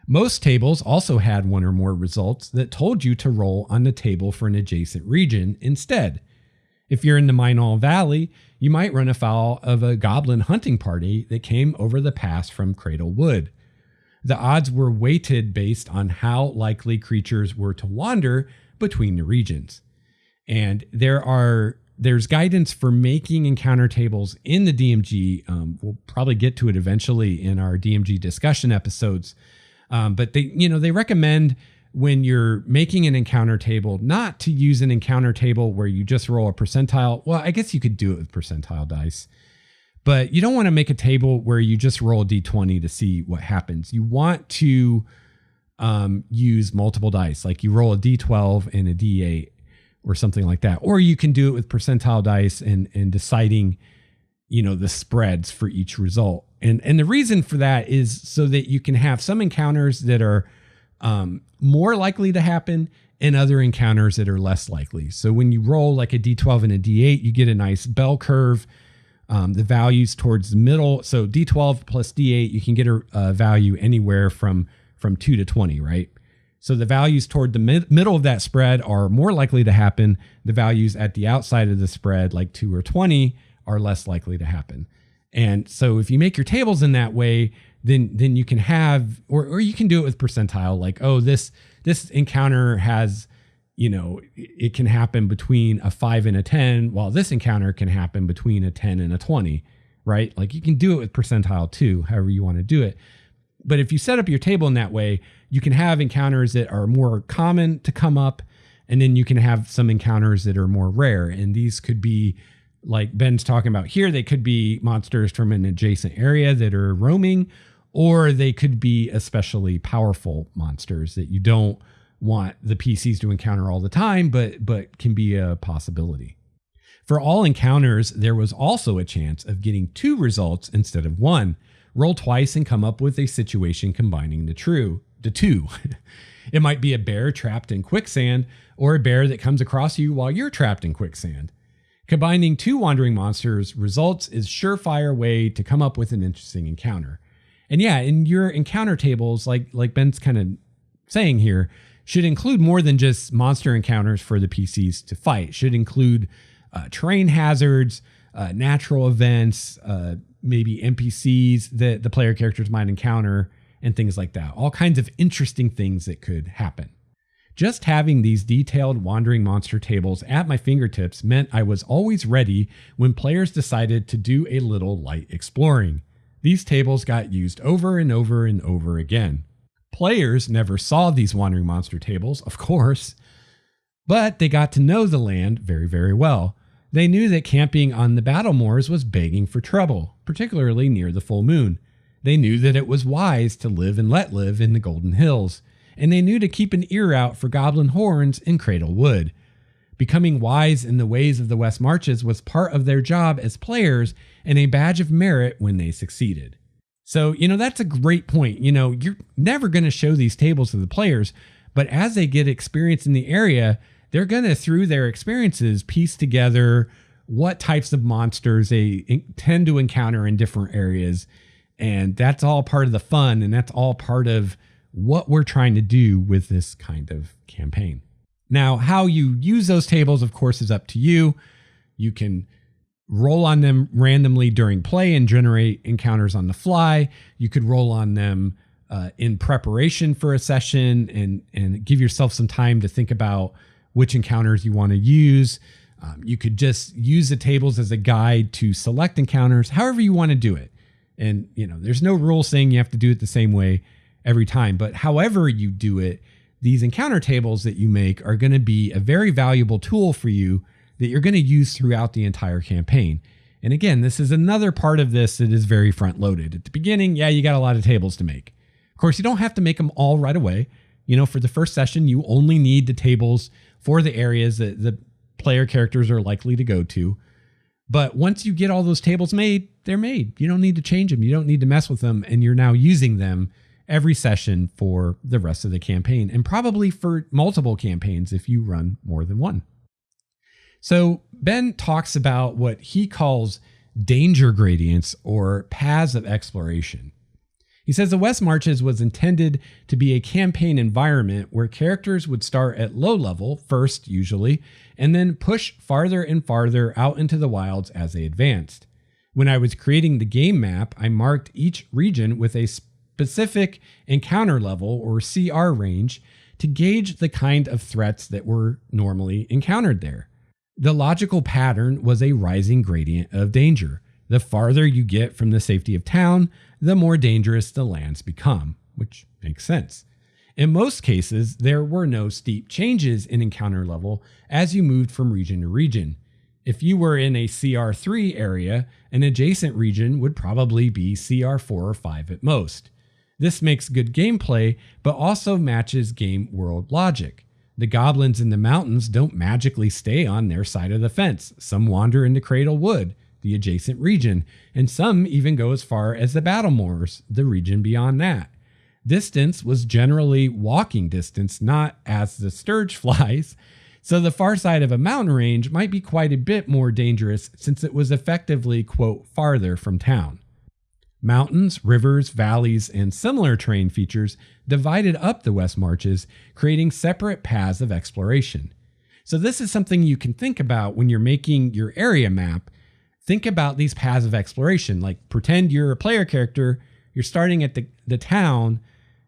Most tables also had one or more results that told you to roll on the table for an adjacent region instead. If you're in the Minol Valley, you might run afoul of a goblin hunting party that came over the pass from Cradle Wood. The odds were weighted based on how likely creatures were to wander between the regions. And there's guidance for making encounter tables in the DMG. We'll probably get to it eventually in our DMG discussion episodes. But they recommend when you're making an encounter table not to use an encounter table where you just roll a percentile. Well, I guess you could do it with percentile dice, but you don't want to make a table where you just roll a d20 to see what happens. You want to use multiple dice, like you roll a d12 and a d8 or something like that. Or you can do it with percentile dice and deciding, the spreads for each result. And the reason for that is so that you can have some encounters that are more likely to happen and other encounters that are less likely. So when you roll like a d12 and a d8, you get a nice bell curve. The values towards the middle. So d12 plus d8, you can get a value anywhere from 2 to 20, right? So the values toward the middle of that spread are more likely to happen. The values at the outside of the spread, like 2 or 20, are less likely to happen. And so if you make your tables in that way, then you can have, or you can do it with percentile, like, oh, this encounter has, it can happen between a 5 and a 10, while this encounter can happen between a 10 and a 20, right? Like you can do it with percentile too, however you want to do it. But if you set up your table in that way, you can have encounters that are more common to come up, and then you can have some encounters that are more rare. And these could be, like Ben's talking about here, they could be monsters from an adjacent area that are roaming, or they could be especially powerful monsters that you don't want the PCs to encounter all the time, but can be a possibility. For all encounters, there was also a chance of getting 2 results instead of 1. Roll twice and come up with a situation combining the two. It might be a bear trapped in quicksand, or a bear that comes across you while you're trapped in quicksand. Combining 2 wandering monsters results is surefire way to come up with an interesting encounter. And yeah, in your encounter tables, like Ben's kind of saying here, should include more than just monster encounters for the PCs to fight. Should include terrain hazards, natural events, maybe NPCs that the player characters might encounter, and things like that. All kinds of interesting things that could happen. Just having these detailed wandering monster tables at my fingertips meant I was always ready when players decided to do a little light exploring. These tables got used over and over and over again. Players never saw these wandering monster tables, of course, but they got to know the land very, very well. They knew that camping on the battle moors was begging for trouble, particularly near the full moon. They knew that it was wise to live and let live in the Golden Hills, and they knew to keep an ear out for goblin horns in Cradle Wood. Becoming wise in the ways of the West Marches was part of their job as players and a badge of merit when they succeeded. So, that's a great point. You're never going to show these tables to the players, but as they get experience in the area, they're going to, through their experiences, piece together what types of monsters they tend to encounter in different areas. And that's all part of the fun, and that's all part of what we're trying to do with this kind of campaign. Now, how you use those tables, of course, is up to you. You can roll on them randomly during play and generate encounters on the fly. You could roll on them in preparation for a session and give yourself some time to think about which encounters you want to use. You could just use the tables as a guide to select encounters, however you want to do it. And, there's no rule saying you have to do it the same way every time, but however you do it, these encounter tables that you make are going to be a very valuable tool for you that you're going to use throughout the entire campaign. And again, this is another part of this that is very front loaded. At the beginning, you got a lot of tables to make. Of course, you don't have to make them all right away. For the first session, you only need the tables for the areas that the player characters are likely to go to. But once you get all those tables made, they're made. You don't need to change them. You don't need to mess with them. And you're now using them every session for the rest of the campaign, and probably for multiple campaigns if you run more than one. So Ben talks about what he calls danger gradients or paths of exploration. He says the West Marches was intended to be a campaign environment where characters would start at low level first, usually, and then push farther and farther out into the wilds as they advanced. When I was creating the game map, I marked each region with a specific encounter level or CR range to gauge the kind of threats that were normally encountered there. The logical pattern was a rising gradient of danger. The farther you get from the safety of town, the more dangerous the lands become, which makes sense. In most cases, there were no steep changes in encounter level as you moved from region to region. If you were in a CR3 area, an adjacent region would probably be CR4 or 5 at most. This makes good gameplay, but also matches game world logic. The goblins in the mountains don't magically stay on their side of the fence. Some wander into Cradle Wood, the adjacent region, and some even go as far as the Battle Moors, the region beyond that. Distance was generally walking distance, not as the Sturge flies, so the far side of a mountain range might be quite a bit more dangerous since it was effectively, quote, farther from town. Mountains, rivers, valleys, and similar terrain features divided up the West Marches, creating separate paths of exploration. So this is something you can think about when you're making your area map. Think about these paths of exploration. Like, pretend you're a player character, you're starting at the town,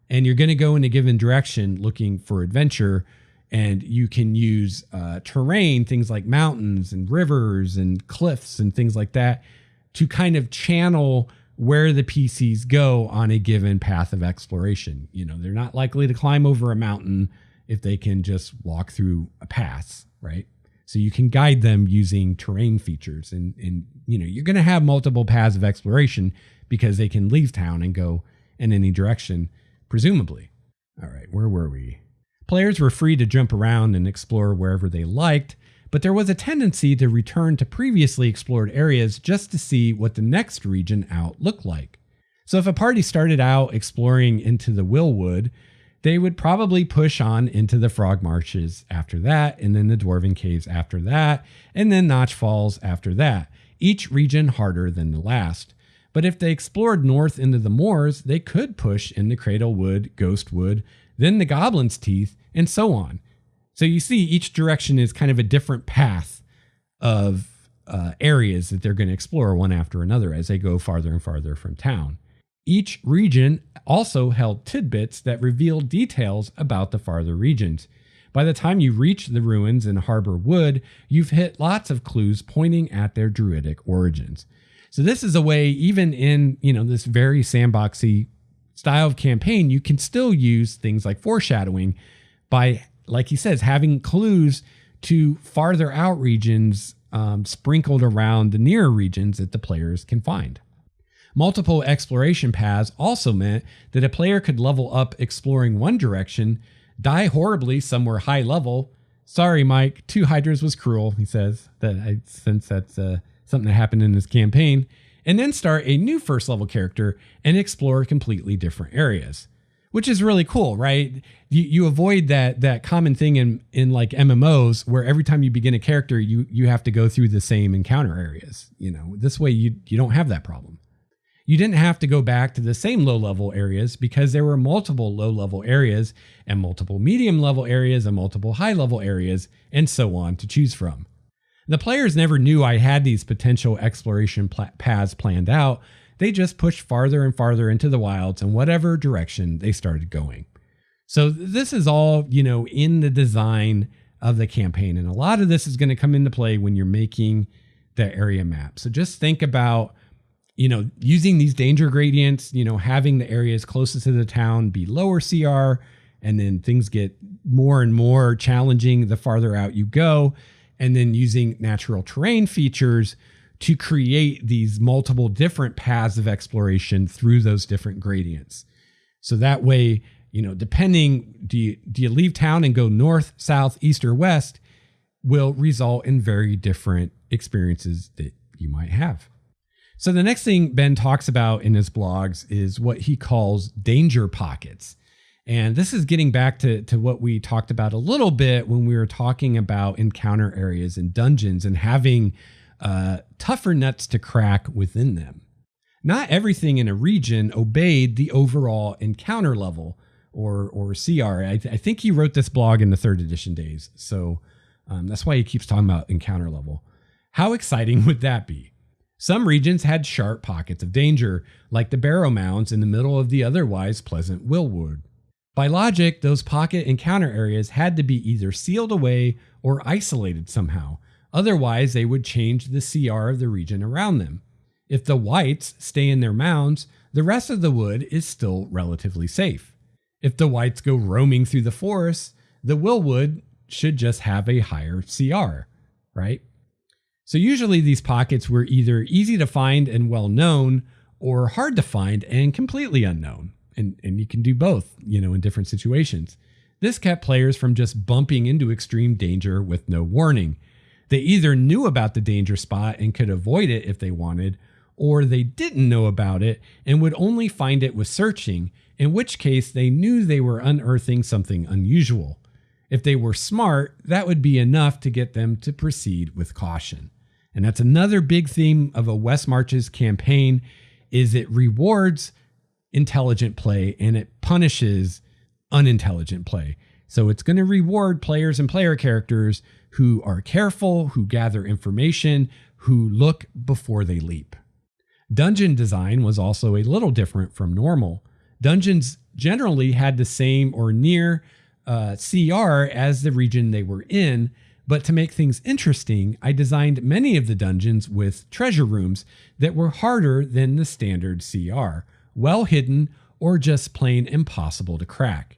and you're going to go in a given direction looking for adventure, and you can use terrain, things like mountains and rivers and cliffs and things like that, to kind of channel where the PCs go on a given path of exploration. They're not likely to climb over a mountain if they can just walk through a pass, right? So you can guide them using terrain features, and you're going to have multiple paths of exploration because they can leave town and go in any direction, presumably. All right, where were we? Players were free to jump around and explore wherever they liked, but there was a tendency to return to previously explored areas just to see what the next region out looked like. So if a party started out exploring into the Willwood, they would probably push on into the Frog Marshes after that, and then the Dwarven Caves after that, and then Notch Falls after that, each region harder than the last. But if they explored north into the moors, they could push into Cradlewood, Ghostwood, then the Goblin's Teeth, and so on. So you see, each direction is kind of a different path of areas that they're going to explore one after another as they go farther and farther from town. Each region also held tidbits that revealed details about the farther regions. By the time you reach the ruins in Harbor Wood, you've hit lots of clues pointing at their druidic origins. So this is a way, even in this very sandboxy style of campaign, you can still use things like foreshadowing by, like he says, having clues to farther out regions sprinkled around the nearer regions that the players can find. Multiple exploration paths also meant that a player could level up exploring one direction, die horribly somewhere high level. Sorry, Mike, 2 Hydras was cruel, he says. That I sense that's something that happened in this campaign. And then start a new first level character and explore completely different areas, which is really cool, right? You avoid that common thing in like MMOs where every time you begin a character, you have to go through the same encounter areas. This way you don't have that problem. You didn't have to go back to the same low-level areas because there were multiple low-level areas and multiple medium-level areas and multiple high-level areas and so on to choose from. The players never knew I had these potential exploration paths planned out. They just pushed farther and farther into the wilds in whatever direction they started going. So this is all, in the design of the campaign. And a lot of this is going to come into play when you're making the area map. So just think about, using these danger gradients, having the areas closest to the town be lower CR, and then things get more and more challenging the farther out you go. And then using natural terrain features to create these multiple different paths of exploration through those different gradients. So that way, depending, do you leave town and go north, south, east, or west, will result in very different experiences that you might have. So the next thing Ben talks about in his blogs is what he calls danger pockets. And this is getting back to what we talked about a little bit when we were talking about encounter areas and dungeons and having tougher nuts to crack within them. Not everything in a region obeyed the overall encounter level or CR. I think he wrote this blog in the 3rd edition days. So that's why he keeps talking about encounter level. How exciting would that be? Some regions had sharp pockets of danger, like the Barrow Mounds in the middle of the otherwise pleasant Willwood. By logic, those pocket encounter areas had to be either sealed away or isolated somehow. Otherwise, they would change the CR of the region around them. If the whites stay in their mounds, the rest of the wood is still relatively safe. If the whites go roaming through the forest, the Willwood should just have a higher CR, right? So usually these pockets were either easy to find and well known, or hard to find and completely unknown. And you can do both, in different situations. This kept players from just bumping into extreme danger with no warning. They either knew about the danger spot and could avoid it if they wanted, or they didn't know about it and would only find it with searching, in which case they knew they were unearthing something unusual. If they were smart, that would be enough to get them to proceed with caution. And that's another big theme of a West Marches campaign, is it rewards intelligent play and it punishes unintelligent play. So it's going to reward players and player characters who are careful, who gather information, who look before they leap. Dungeon design was also a little different from normal. Dungeons generally had the same or near CR as the region they were in, but to make things interesting, I designed many of the dungeons with treasure rooms that were harder than the standard CR, well hidden, or just plain impossible to crack.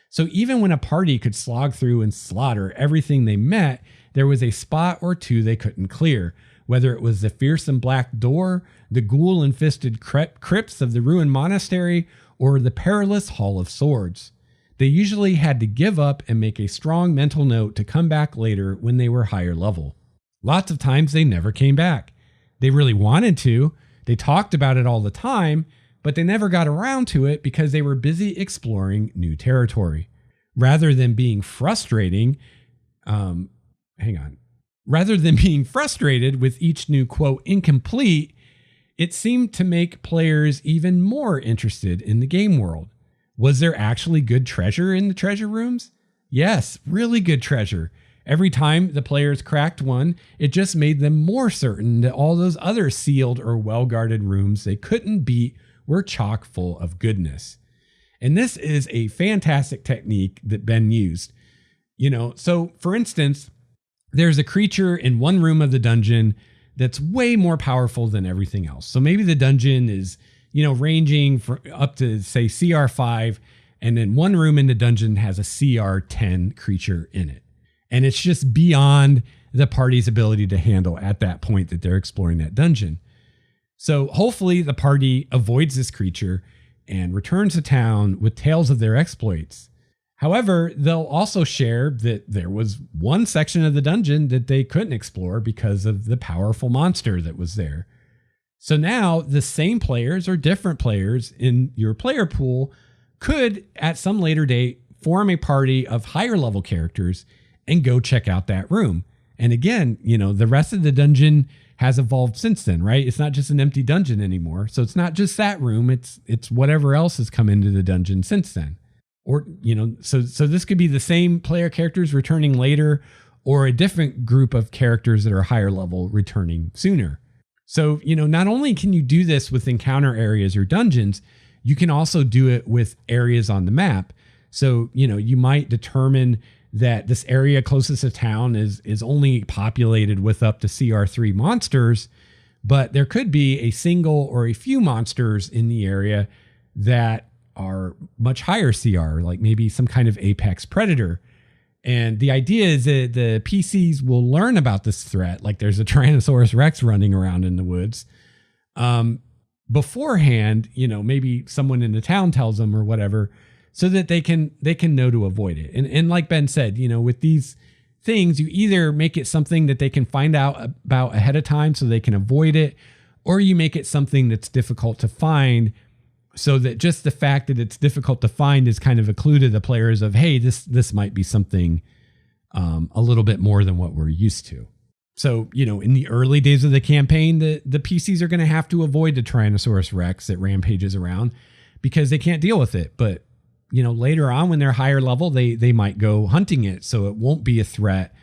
So even when a party could slog through and slaughter everything they met, there was a spot or two they couldn't clear, whether it was the fearsome black door, the ghoul-infested crypts of the ruined monastery, or the perilous Hall of Swords. They usually had to give up and make a strong mental note to come back later when they were higher level. Lots of times they never came back. They really wanted to, they talked about it all the time, but they never got around to it because they were busy exploring new territory. Rather than being frustrated with each new quote incomplete, it seemed to make players even more interested in the game world. Was there actually good treasure in the treasure rooms? Yes, really good treasure. Every time the players cracked one, it just made them more certain that all those other sealed or well-guarded rooms they couldn't beat were chock full of goodness. And this is a fantastic technique that Ben used. So for instance, there's a creature in one room of the dungeon that's way more powerful than everything else. So maybe the dungeon is, ranging up to say CR5, and then one room in the dungeon has a CR10 creature in it. And it's just beyond the party's ability to handle at that point that they're exploring that dungeon. So hopefully the party avoids this creature and returns to town with tales of their exploits. However, they'll also share that there was one section of the dungeon that they couldn't explore because of the powerful monster that was there. So now the same players or different players in your player pool could, at some later date, form a party of higher level characters and go check out that room. And again, the rest of the dungeon has evolved since then, right? It's not just an empty dungeon anymore. So it's not just that room. It's whatever else has come into the dungeon since then. Or, so this could be the same player characters returning later, or a different group of characters that are higher level returning sooner. So, not only can you do this with encounter areas or dungeons, you can also do it with areas on the map. So, you might determine that this area closest to town is only populated with up to CR3 monsters, but there could be a single or a few monsters in the area that are much higher CR, like maybe some kind of apex predator. And the idea is that the PCs will learn about this threat, like there's a Tyrannosaurus Rex running around in the woods. Beforehand, maybe someone in the town tells them or whatever, so that they can know to avoid it. And like Ben said, with these things, you either make it something that they can find out about ahead of time so they can avoid it, or you make it something that's difficult to find, so that just the fact that it's difficult to find is kind of a clue to the players of, hey, this might be something a little bit more than what we're used to. So, in the early days of the campaign, the PCs are going to have to avoid the Tyrannosaurus Rex that rampages around because they can't deal with it. But, later on when they're higher level, they might go hunting it. So it won't be a threat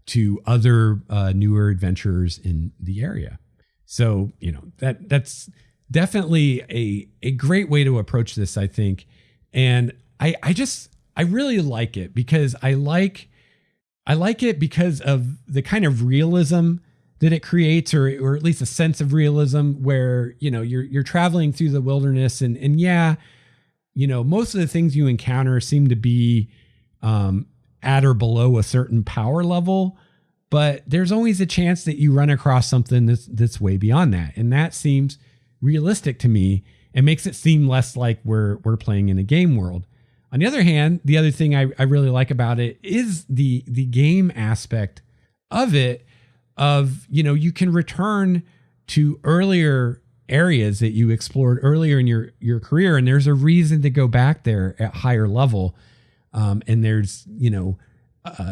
to other newer adventurers in the area. So, that's definitely a great way to approach this, I think. And I really like it because I like it because of the kind of realism that it creates, or at least a sense of realism where, you're traveling through the wilderness and most of the things you encounter seem to be at or below a certain power level, but there's always a chance that you run across something that's way beyond that. And that seems realistic to me and makes it seem less like we're playing in a game world. On the other hand, the other thing I really like about it is the game aspect of it, you can return to earlier areas that you explored earlier in your career, and there's a reason to go back there at higher level. And there's,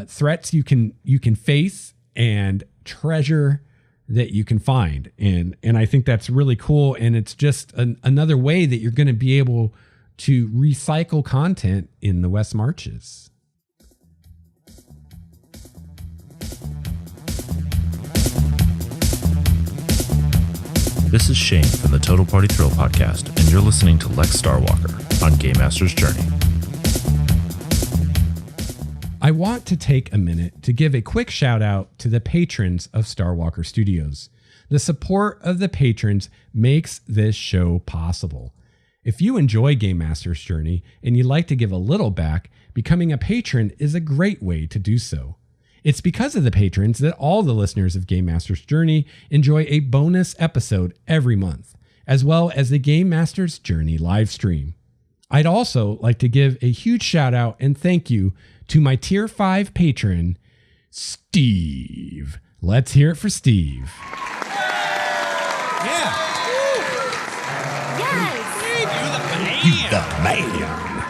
threats you can face and treasure that you can find. And I think that's really cool. And it's just another way that you're going to be able to recycle content in the West Marches. This is Shane from the Total Party Thrill podcast, and you're listening to Lex Starwalker on Game Master's Journey. I want to take a minute to give a quick shout out to the patrons of Starwalker Studios. The support of the patrons makes this show possible. If you enjoy Game Master's Journey and you'd like to give a little back, becoming a patron is a great way to do so. It's because of the patrons that all the listeners of Game Master's Journey enjoy a bonus episode every month, as well as the Game Master's Journey live stream. I'd also like to give a huge shout out and thank you to my Tier 5 patron, Steve. Let's hear it for Steve. Yeah. Yes. You the man.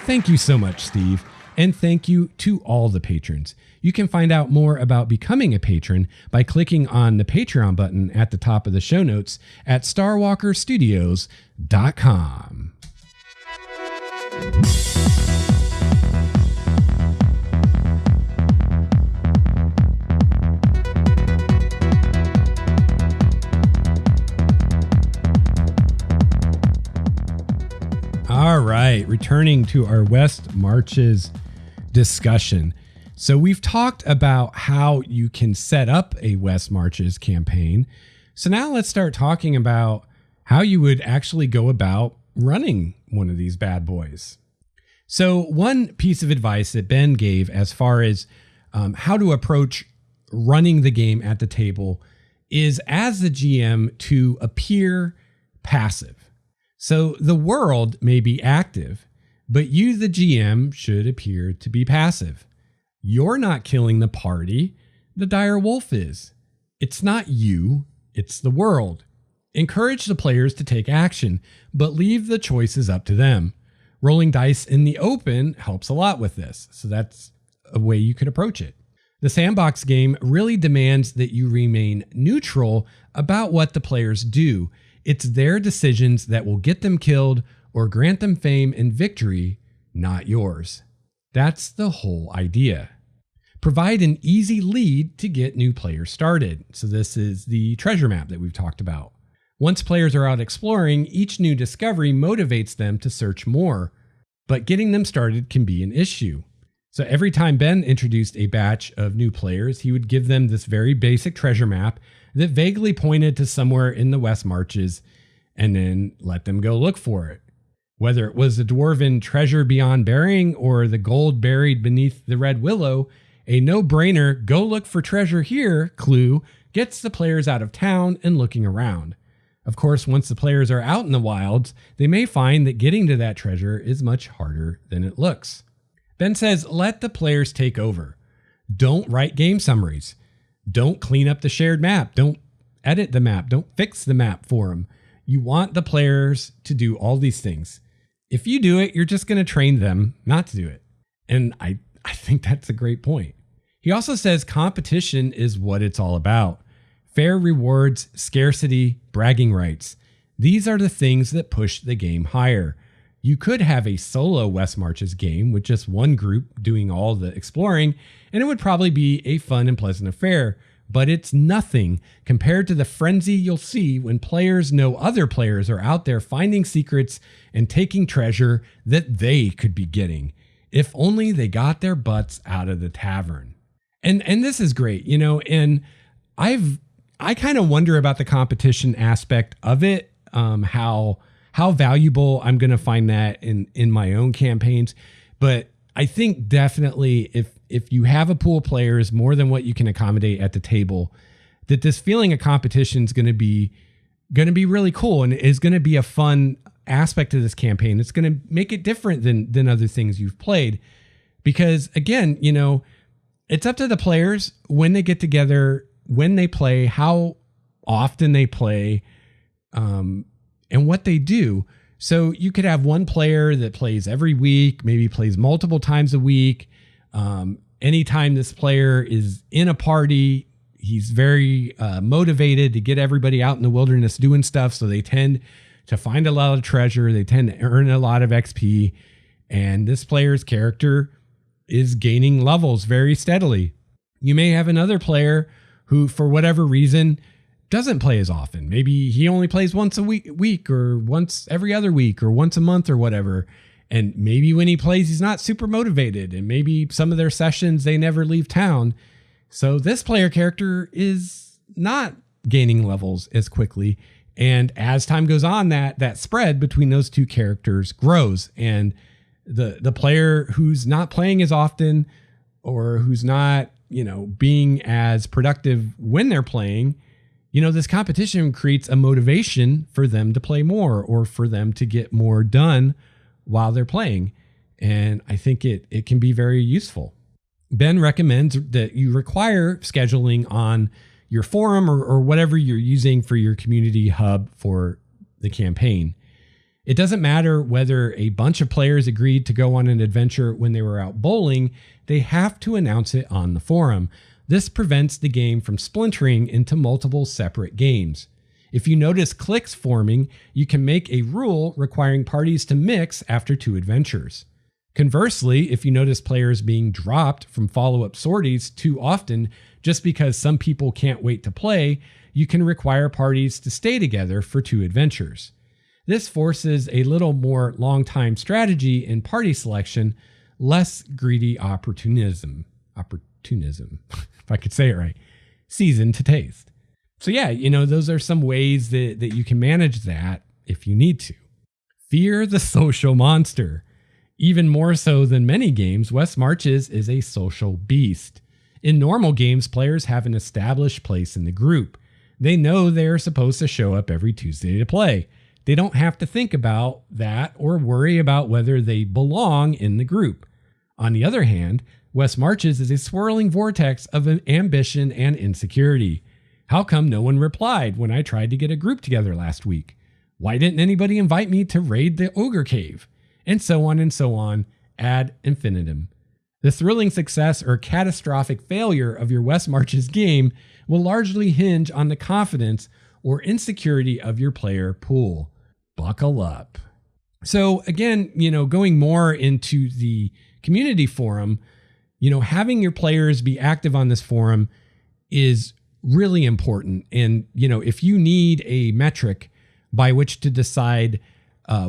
Thank you so much, Steve. And thank you to all the patrons. You can find out more about becoming a patron by clicking on the Patreon button at the top of the show notes at starwalkerstudios.com. All right, returning to our West Marches discussion. So we've talked about how you can set up a West Marches campaign. So now let's start talking about how you would actually go about running one of these bad boys. So one piece of advice that Ben gave as far as how to approach running the game at the table is as the GM to appear passive. So the world may be active, but you, the GM, should appear to be passive. You're not killing the party. The dire wolf is. It's not you, it's the world. Encourage the players to take action, but leave the choices up to them. Rolling dice in the open helps a lot with this. So that's a way you could approach it. The sandbox game really demands that you remain neutral about what the players do. It's their decisions that will get them killed or grant them fame and victory, not yours. That's the whole idea. Provide an easy lead to get new players started. So this is the treasure map that we've talked about. Once players are out exploring, each new discovery motivates them to search more, but getting them started can be an issue. So every time Ben introduced a batch of new players, he would give them this very basic treasure map that vaguely pointed to somewhere in the West Marches and then let them go look for it. Whether it was the dwarven treasure beyond burying or the gold buried beneath the red willow, a no-brainer go look for treasure here clue gets the players out of town and looking around. Of course, once the players are out in the wilds, they may find that getting to that treasure is much harder than it looks. Ben says, let the players take over. Don't write game summaries. Don't clean up the shared map. Don't edit the map. Don't fix the map for them. You want the players to do all these things. If you do it, you're just going to train them not to do it. And I think that's a great point. He also says competition is what it's all about. Fair rewards, scarcity, bragging rights. These are the things that push the game higher. You could have a solo West Marches game with just one group doing all the exploring, and it would probably be a fun and pleasant affair, but it's nothing compared to the frenzy you'll see when players know other players are out there finding secrets and taking treasure that they could be getting, if only they got their butts out of the tavern. And this is great, and I kind of wonder about the competition aspect of it, how valuable I'm going to find that in my own campaigns. But I think definitely if you have a pool of players more than what you can accommodate at the table, that this feeling of competition is going to be really cool and is going to be a fun aspect of this campaign. It's going to make it different than other things you've played. Because again, it's up to the players when they get together, when they play, how often they play, and what they do. So you could have one player that plays every week, maybe plays multiple times a week. Anytime this player is in a party, he's very motivated to get everybody out in the wilderness doing stuff. So they tend to find a lot of treasure. They tend to earn a lot of XP. And this player's character is gaining levels very steadily. You may have another player who, for whatever reason, doesn't play as often. Maybe he only plays once a week or once every other week or once a month or whatever. And maybe when he plays, he's not super motivated. And maybe some of their sessions, they never leave town. So this player character is not gaining levels as quickly. And as time goes on, that spread between those two characters grows. And the player who's not playing as often or who's not, being as productive when they're playing, this competition creates a motivation for them to play more or for them to get more done while they're playing. And I think it can be very useful. Ben recommends that you require scheduling on your forum or whatever you're using for your community hub for the campaign. It doesn't matter whether a bunch of players agreed to go on an adventure when they were out bowling, they have to announce it on the forum. This prevents the game from splintering into multiple separate games. If you notice cliques forming, you can make a rule requiring parties to mix after 2 adventures. Conversely, if you notice players being dropped from follow-up sorties too often just because some people can't wait to play, you can require parties to stay together for 2 adventures. This forces a little more long-time strategy in party selection, less greedy opportunism, if I could say it right, season to taste. So yeah, those are some ways that you can manage that if you need to. Fear the social monster. Even more so than many games, West Marches is a social beast. In normal games, players have an established place in the group. They know they're supposed to show up every Tuesday to play. They don't have to think about that or worry about whether they belong in the group. On the other hand, West Marches is a swirling vortex of ambition and insecurity. How come no one replied when I tried to get a group together last week? Why didn't anybody invite me to raid the ogre cave? And so on ad infinitum. The thrilling success or catastrophic failure of your West Marches game will largely hinge on the confidence or insecurity of your player pool. Buckle up. So again, going more into the community forum, having your players be active on this forum is really important. And, if you need a metric by which to decide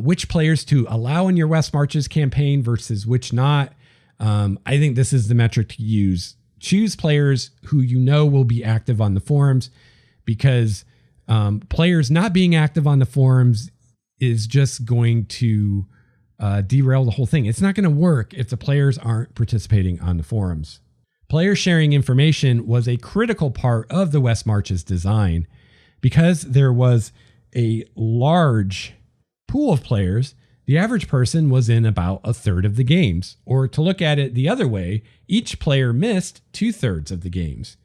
which players to allow in your West Marches campaign versus which not, I think this is the metric to use. Choose players who will be active on the forums, because players not being active on the forums is just going to derail the whole thing. It's not going to work if the players aren't participating on the forums. Player sharing information was a critical part of the West Marches design. Because there was a large pool of players, the average person was in about a third of the games. Or to look at it the other way, each player missed 2/3 of the games.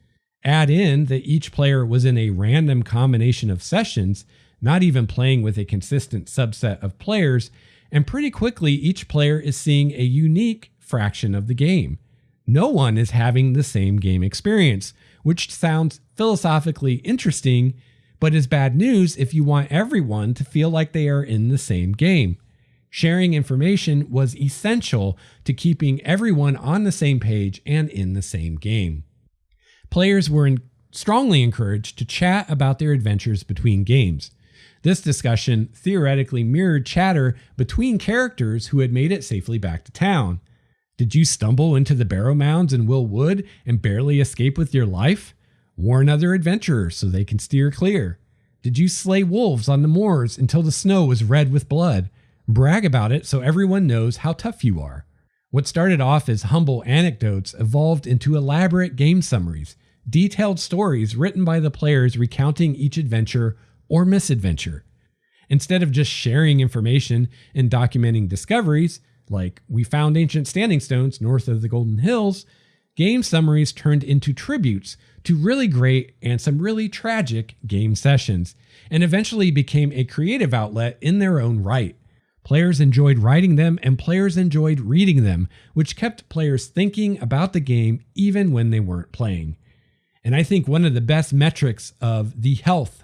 Add in that each player was in a random combination of sessions, not even playing with a consistent subset of players, and pretty quickly each player is seeing a unique fraction of the game. No one is having the same game experience, which sounds philosophically interesting, but is bad news if you want everyone to feel like they are in the same game. Sharing information was essential to keeping everyone on the same page and in the same game. Players were strongly encouraged to chat about their adventures between games. This discussion theoretically mirrored chatter between characters who had made it safely back to town. Did you stumble into the Barrow Mounds in Will Wood and barely escape with your life? Warn other adventurers so they can steer clear. Did you slay wolves on the moors until the snow was red with blood? Brag about it so everyone knows how tough you are. What started off as humble anecdotes evolved into elaborate game summaries, detailed stories written by the players recounting each adventure or misadventure. Instead of just sharing information and documenting discoveries, like we found ancient standing stones north of the Golden Hills, game summaries turned into tributes to really great and some really tragic game sessions, and eventually became a creative outlet in their own right. Players enjoyed writing them and players enjoyed reading them, which kept players thinking about the game even when they weren't playing. And I think one of the best metrics of the health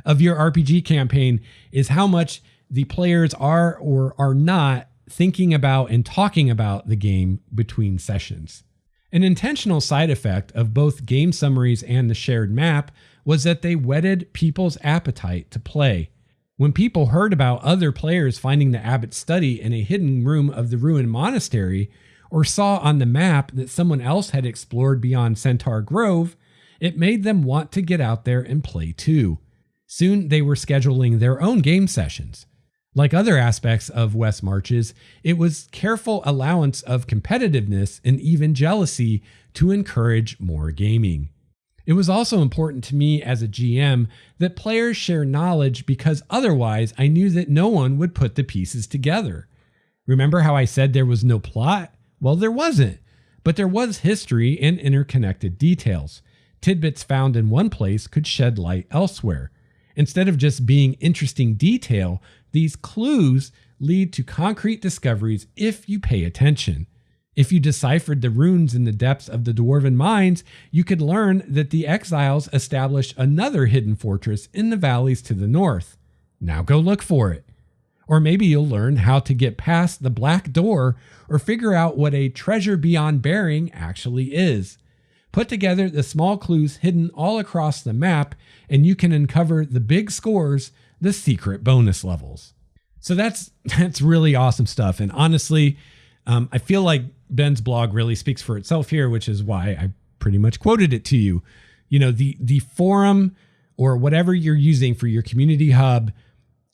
of your RPG campaign is how much the players are or are not thinking about and talking about the game between sessions. An intentional side effect of both game summaries and the shared map was that they whetted people's appetite to play. When people heard about other players finding the abbot's study in a hidden room of the ruined monastery, or saw on the map that someone else had explored beyond Centaur Grove, it made them want to get out there and play too. Soon they were scheduling their own game sessions. Like other aspects of West Marches, it was careful allowance of competitiveness and even jealousy to encourage more gaming. It was also important to me as a GM that players share knowledge, because otherwise I knew that no one would put the pieces together. Remember how I said there was no plot? Well, there wasn't, but there was history and interconnected details. Tidbits found in one place could shed light elsewhere. Instead of just being interesting detail, these clues lead to concrete discoveries if you pay attention. If you deciphered the runes in the depths of the dwarven mines, you could learn that the exiles established another hidden fortress in the valleys to the north. Now go look for it. Or maybe you'll learn how to get past the black door or figure out what a treasure beyond bearing actually is. Put together the small clues hidden all across the map, and you can uncover the big scores, the secret bonus levels. So that's really awesome stuff. And honestly, I feel like Ben's blog really speaks for itself here, which is why I pretty much quoted it to you. You know, the forum or whatever you're using for your community hub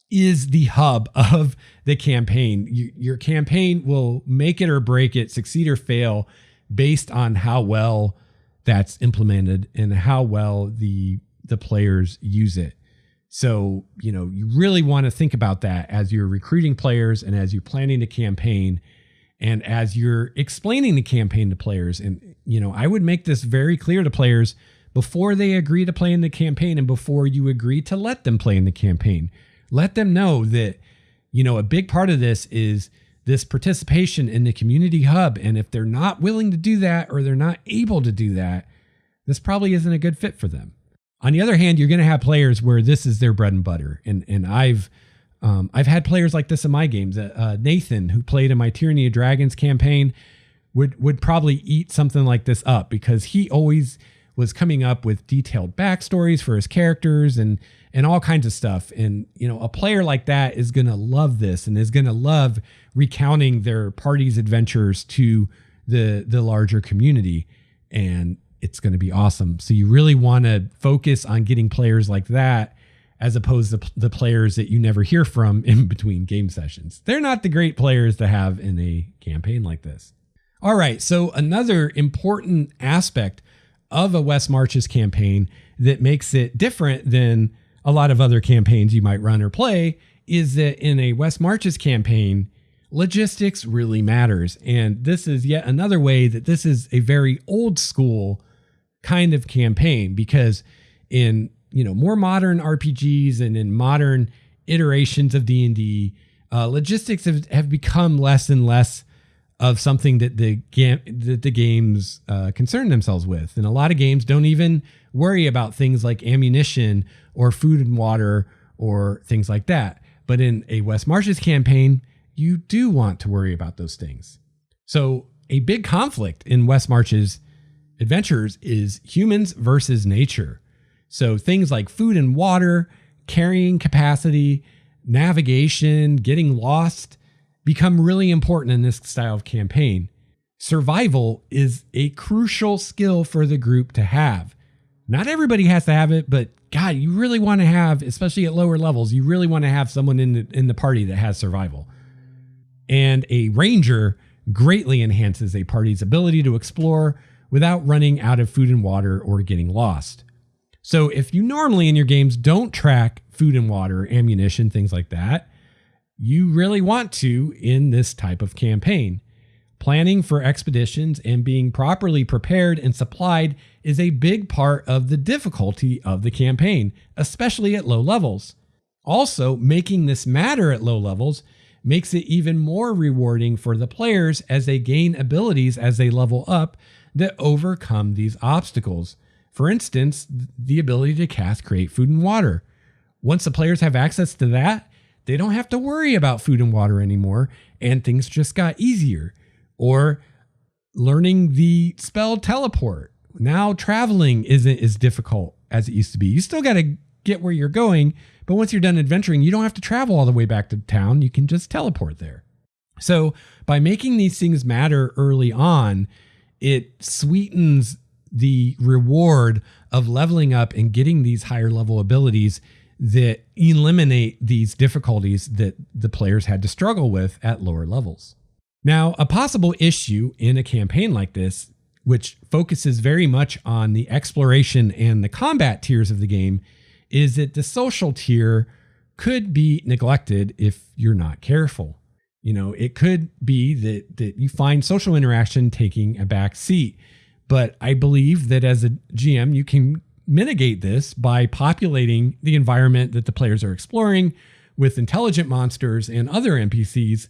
is the hub of the campaign. Your campaign will make it or break it, succeed or fail, based on how well that's implemented and how well the players use it. So, you know, you really want to think about that as you're recruiting players and as you're planning the campaign and as you're explaining the campaign to players. And, you know, I would make this very clear to players before they agree to play in the campaign and before you agree to let them play in the campaign. Let them know that, you know, a big part of this is this participation in the community hub. And if they're not willing to do that, or they're not able to do that, this probably isn't a good fit for them. On the other hand, you're going to have players where this is their bread and butter. And I've had players like this in my games. Nathan, who played in my Tyranny of Dragons campaign, would probably eat something like this up, because he always was coming up with detailed backstories for his characters and all kinds of stuff. And, a player like that is going to love this and is going to love recounting their party's adventures to the larger community. And it's going to be awesome. So you really want to focus on getting players like that, as opposed to the players that you never hear from in between game sessions. They're not the great players to have in a campaign like this. All right, so another important aspect of a West Marches campaign that makes it different than a lot of other campaigns you might run or play is that in a West Marches campaign, logistics really matters. And this is yet another way that this is a very old school kind of campaign, because in more modern RPGs and in modern iterations of D&D, logistics have become less and less of something that the games concern themselves with. And a lot of games don't even worry about things like ammunition or food and water or things like that. But in a West Marches campaign, you do want to worry about those things. So a big conflict in West Marches adventures is humans versus nature. So things like food and water, carrying capacity, navigation, getting lost become really important in this style of campaign. Survival is a crucial skill for the group to have. Not everybody has to have it, but God, you really want to have, especially at lower levels, you really want to have someone in the party that has survival. And a ranger greatly enhances a party's ability to explore without running out of food and water or getting lost. So if you normally in your games don't track food and water, ammunition, things like that, you really want to in this type of campaign. Planning for expeditions and being properly prepared and supplied is a big part of the difficulty of the campaign, especially at low levels. Also, making this matter at low levels makes it even more rewarding for the players as they gain abilities as they level up that overcome these obstacles. For instance, the ability to cast Create Food and Water. Once the players have access to that, they don't have to worry about food and water anymore, and things just got easier. Or learning the spell Teleport. Now traveling isn't as difficult as it used to be. You still got to get where you're going, but once you're done adventuring, you don't have to travel all the way back to town. You can just teleport there. So by making these things matter early on, it sweetens the reward of leveling up and getting these higher level abilities that eliminate these difficulties that the players had to struggle with at lower levels. Now, a possible issue in a campaign like this, which focuses very much on the exploration and the combat tiers of the game, is that the social tier could be neglected if you're not careful. It could be that you find social interaction taking a back seat. But I believe that as a GM, you can mitigate this by populating the environment that the players are exploring with intelligent monsters and other NPCs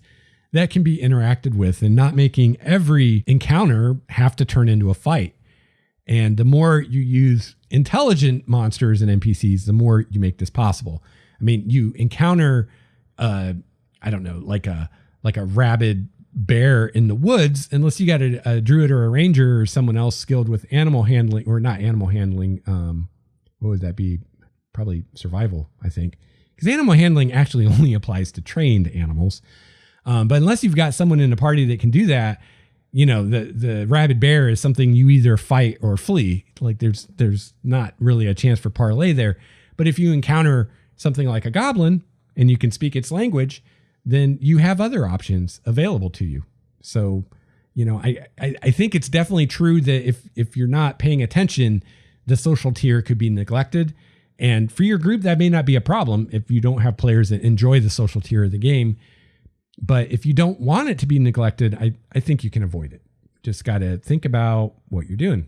that can be interacted with, and not making every encounter have to turn into a fight. And the more you use intelligent monsters and NPCs, the more you make this possible. I mean, you encounter, like a rabid bear in the woods, unless you got a druid or a ranger or someone else skilled with animal handling, or not animal handling. What would that be? Probably survival, I think. Because animal handling actually only applies to trained animals. But unless you've got someone in the party that can do that, the rabid bear is something you either fight or flee. Like there's not really a chance for parlay there. But if you encounter something like a goblin and you can speak its language, then you have other options available to you. So, I think it's definitely true that if you're not paying attention, the social tier could be neglected. And for your group, that may not be a problem if you don't have players that enjoy the social tier of the game. But if you don't want it to be neglected, I think you can avoid it. Just got to think about what you're doing.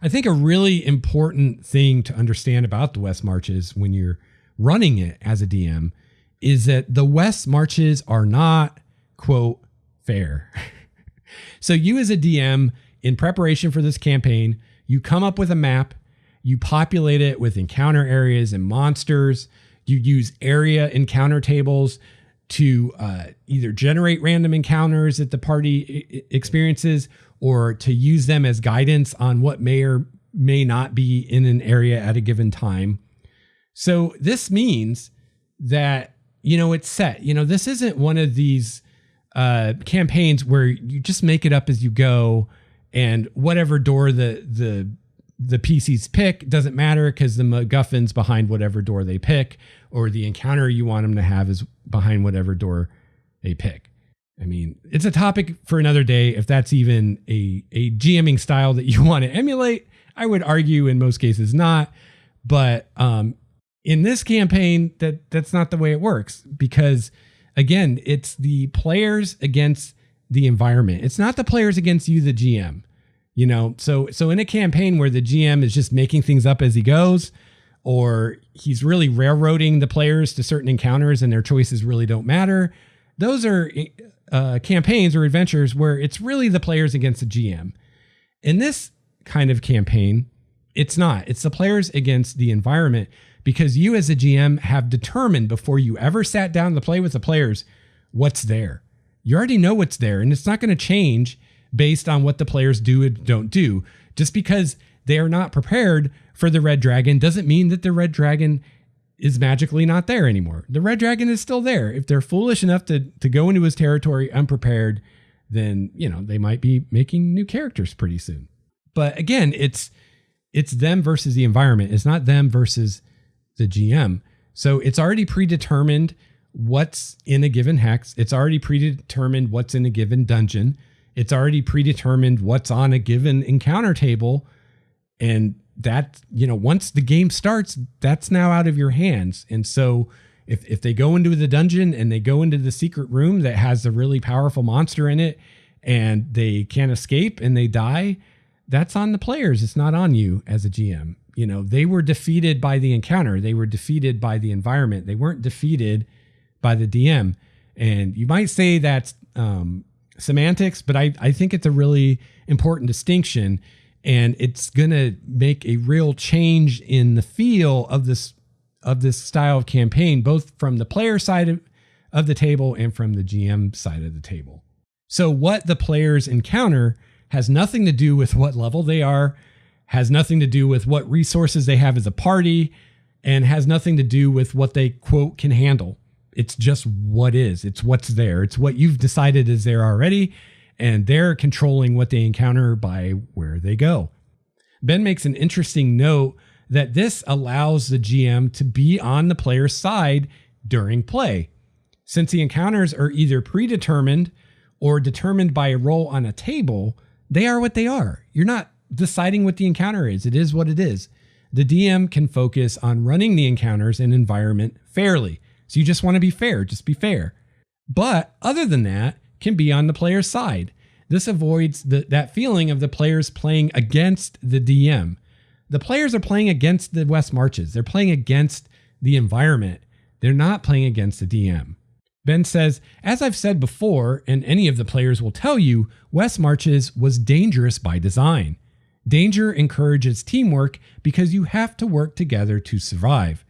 I think a really important thing to understand about the West Marches when you're running it as a DM is that the West Marches are not, quote, fair. So you as a DM, in preparation for this campaign, you come up with a map, you populate it with encounter areas and monsters, you use area encounter tables to either generate random encounters that the party experiences or to use them as guidance on what may or may not be in an area at a given time. So this means that, it's set. This isn't one of these campaigns where you just make it up as you go and whatever door the PCs pick doesn't matter because the MacGuffin's behind whatever door they pick, or the encounter you want them to have is behind whatever door they pick. I mean, it's a topic for another day. If that's even a GMing style that you want to emulate, I would argue in most cases not. But in this campaign, that's not the way it works, because again, it's the players against the environment. It's not the players against you, the GM. So in a campaign where the GM is just making things up as he goes, or he's really railroading the players to certain encounters and their choices really don't matter, those are campaigns or adventures where it's really the players against the GM. In this kind of campaign, it's not. It's the players against the environment, because you as a GM have determined before you ever sat down to play with the players what's there. You already know what's there, and it's not going to change based on what the players do and don't do. Just because they are not prepared for the red dragon doesn't mean that the red dragon is magically not there anymore. The red dragon is still there. If they're foolish enough to go into his territory unprepared, then, they might be making new characters pretty soon. But again, it's them versus the environment. It's not them versus the GM. So it's already predetermined what's in a given hex. It's already predetermined what's in a given dungeon. It's already predetermined what's on a given encounter table. And that, once the game starts, that's now out of your hands. And so if they go into the dungeon and they go into the secret room that has a really powerful monster in it and they can't escape and they die, that's on the players. It's not on you as a GM. They were defeated by the encounter. They were defeated by the environment. They weren't defeated by the DM. And you might say that's semantics, but I think it's a really important distinction, and it's going to make a real change in the feel of this style of campaign, both from the player side of the table and from the GM side of the table. So what the players encounter has nothing to do with what level they are, has nothing to do with what resources they have as a party, and has nothing to do with what they, quote, can handle. It's just what is. It's what's there. It's what you've decided is there already, and they're controlling what they encounter by where they go. Ben makes an interesting note that this allows the GM to be on the player's side during play. Since the encounters are either predetermined or determined by a roll on a table, they are what they are. You're not deciding what the encounter is. It is what it is. The DM can focus on running the encounters and environment fairly. So you just want to be fair, just be fair. But other than that, can be on the player's side. This avoids that feeling of the players playing against the DM. The players are playing against the West Marches. They're playing against the environment. They're not playing against the DM. Ben says, as I've said before, and any of the players will tell you, West Marches was dangerous by design. Danger encourages teamwork because you have to work together to survive.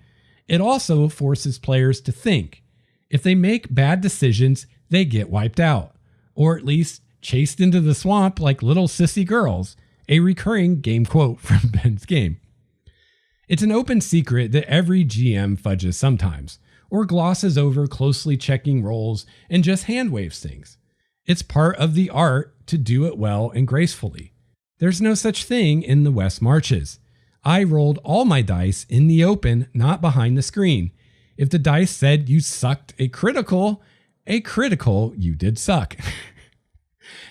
It also forces players to think. If they make bad decisions, they get wiped out, or at least chased into the swamp like little sissy girls, a recurring game quote from Ben's game. It's an open secret that every GM fudges sometimes, or glosses over closely checking rolls and just hand waves things. It's part of the art to do it well and gracefully. There's no such thing in the West Marches. I rolled all my dice in the open, not behind the screen. If the dice said you sucked a critical you did suck.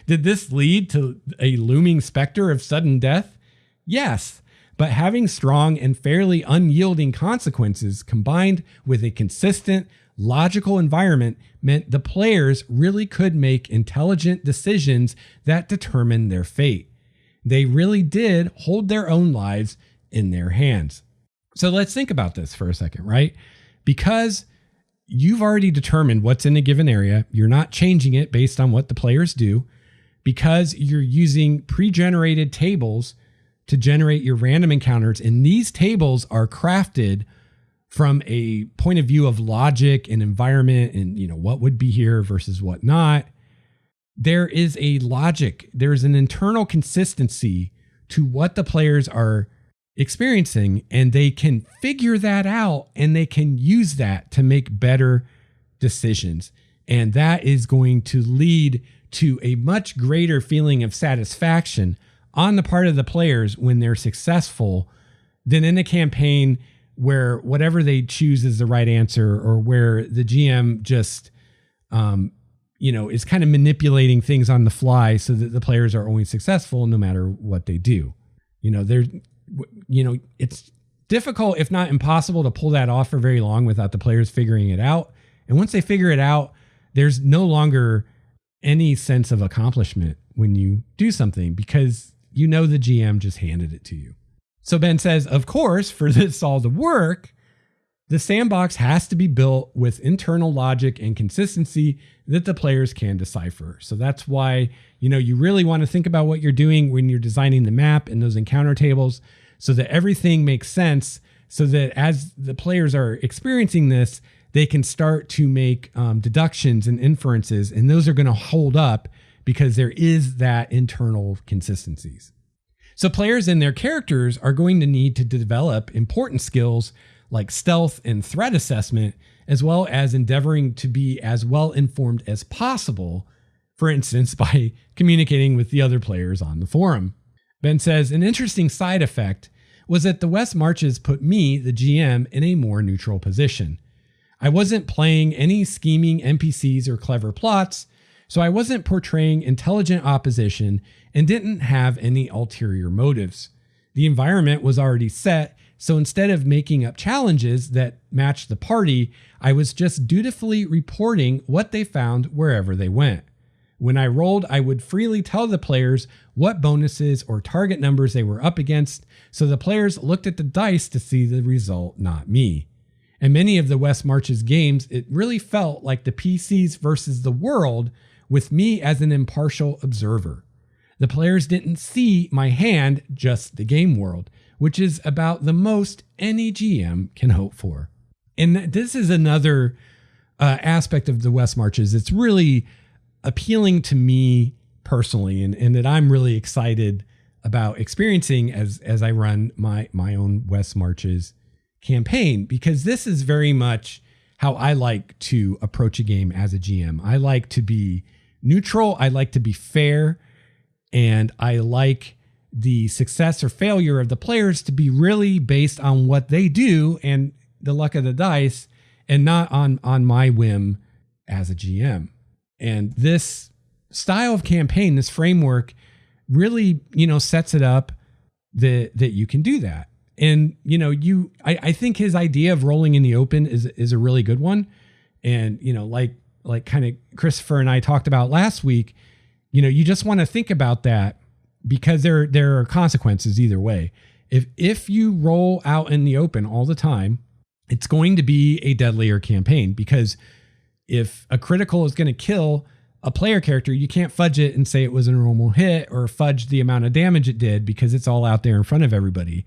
Did this lead to a looming specter of sudden death? Yes, but having strong and fairly unyielding consequences combined with a consistent, logical environment meant the players really could make intelligent decisions that determined their fate. They really did hold their own lives in their hands. So let's think about this for a second, right? Because you've already determined what's in a given area. You're not changing it based on what the players do because you're using pre-generated tables to generate your random encounters. And these tables are crafted from a point of view of logic and environment and, what would be here versus what not. There is a logic. There's an internal consistency to what the players are experiencing, and they can figure that out and they can use that to make better decisions. And that is going to lead to a much greater feeling of satisfaction on the part of the players when they're successful than in a campaign where whatever they choose is the right answer, or where the GM just, is kind of manipulating things on the fly so that the players are always successful no matter what they do. It's difficult, if not impossible, to pull that off for very long without the players figuring it out. And once they figure it out, there's no longer any sense of accomplishment when you do something because the GM just handed it to you. So Ben says, of course, for this all to work, the sandbox has to be built with internal logic and consistency that the players can decipher. So that's why, you really want to think about what you're doing when you're designing the map and those encounter tables so that everything makes sense, so that as the players are experiencing this, they can start to make deductions and inferences, and those are going to hold up because there is that internal consistencies. So players and their characters are going to need to develop important skills like stealth and threat assessment, as well as endeavoring to be as well informed as possible, for instance, by communicating with the other players on the forum. Ben says, an interesting side effect was that the West Marches put me, the GM, in a more neutral position. I wasn't playing any scheming NPCs or clever plots, so I wasn't portraying intelligent opposition and didn't have any ulterior motives. The environment was already set, so instead of making up challenges that matched the party, I was just dutifully reporting what they found wherever they went. When I rolled, I would freely tell the players what bonuses or target numbers they were up against, so the players looked at the dice to see the result, not me. In many of the West Marches games, it really felt like the PCs versus the world, with me as an impartial observer. The players didn't see my hand, just the game world, which is about the most any GM can hope for. And this is another aspect of the West Marches. It's really appealing to me personally, and that I'm really excited about experiencing as I run my own West Marches campaign, because this is very much how I like to approach a game as a GM. I like to be neutral. I like to be fair. And I like the success or failure of the players to be really based on what they do and the luck of the dice, and not on my whim as a GM. And this style of campaign, this framework, really, sets it up that you can do that. And, I think his idea of rolling in the open is a really good one. And, like kind of Christopher and I talked about last week, you just want to think about that, because there are consequences either way. If you roll out in the open all the time, it's going to be a deadlier campaign, because if a critical is going to kill a player character, you can't fudge it and say it was a normal hit, or fudge the amount of damage it did, because it's all out there in front of everybody.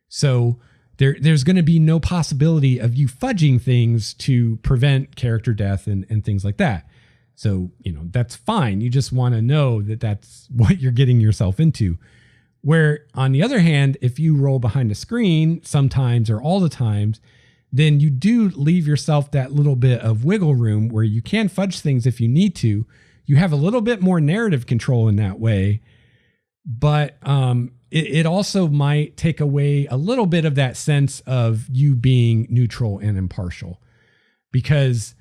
So there's going to be no possibility of you fudging things to prevent character death and things like that. So, that's fine. You just want to know that that's what you're getting yourself into. Where on the other hand, if you roll behind a screen sometimes or all the times, then you do leave yourself that little bit of wiggle room where you can fudge things if you need to. You have a little bit more narrative control in that way, but it also might take away a little bit of that sense of you being neutral and impartial, because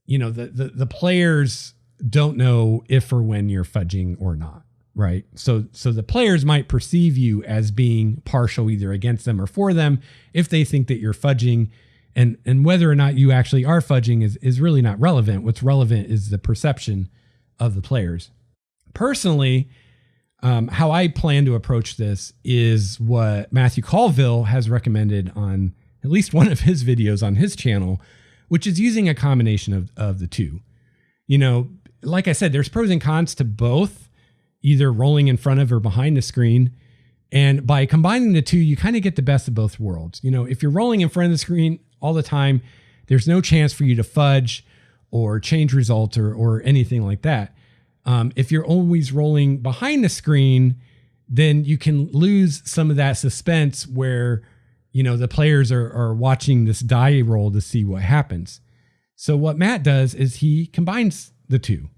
the players don't know if or when you're fudging or not, right? So the players might perceive you as being partial, either against them or for them, if they think that you're fudging. And whether or not you actually are fudging is really not relevant. What's relevant is the perception of the players. Personally, how I plan to approach this is what Matthew Colville has recommended on at least one of his videos on his channel, which is using a combination of the two. Like I said, there's pros and cons to both, either rolling in front of or behind the screen. And by combining the two, you kind of get the best of both worlds. If you're rolling in front of the screen all the time, there's no chance for you to fudge or change results or anything like that. If you're always rolling behind the screen, then you can lose some of that suspense where, the players are watching this die roll to see what happens. So what Matt does is he combines the two.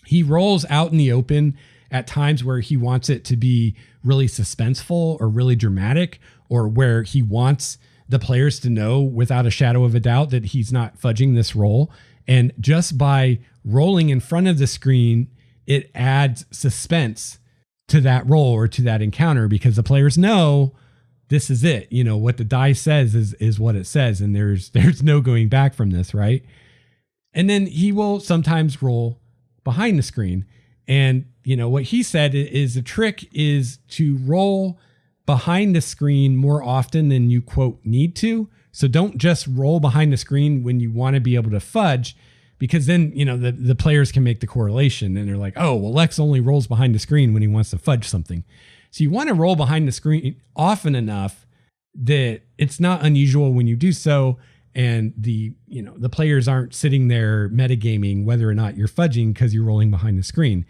He rolls out in the open at times where he wants it to be really suspenseful or really dramatic, or where he wants the players to know without a shadow of a doubt that he's not fudging this roll. And just by rolling in front of the screen, it adds suspense to that roll or to that encounter, because the players know this is it. What the die says is what it says. And there's no going back from this, right? And then he will sometimes roll behind the screen. And, what he said is the trick is to roll behind the screen more often than you, quote, need to. So don't just roll behind the screen when you want to be able to fudge, because then, the players can make the correlation and they're like, oh, well, Lex only rolls behind the screen when he wants to fudge something. So you want to roll behind the screen often enough that it's not unusual when you do so. And the players aren't sitting there metagaming whether or not you're fudging because you're rolling behind the screen.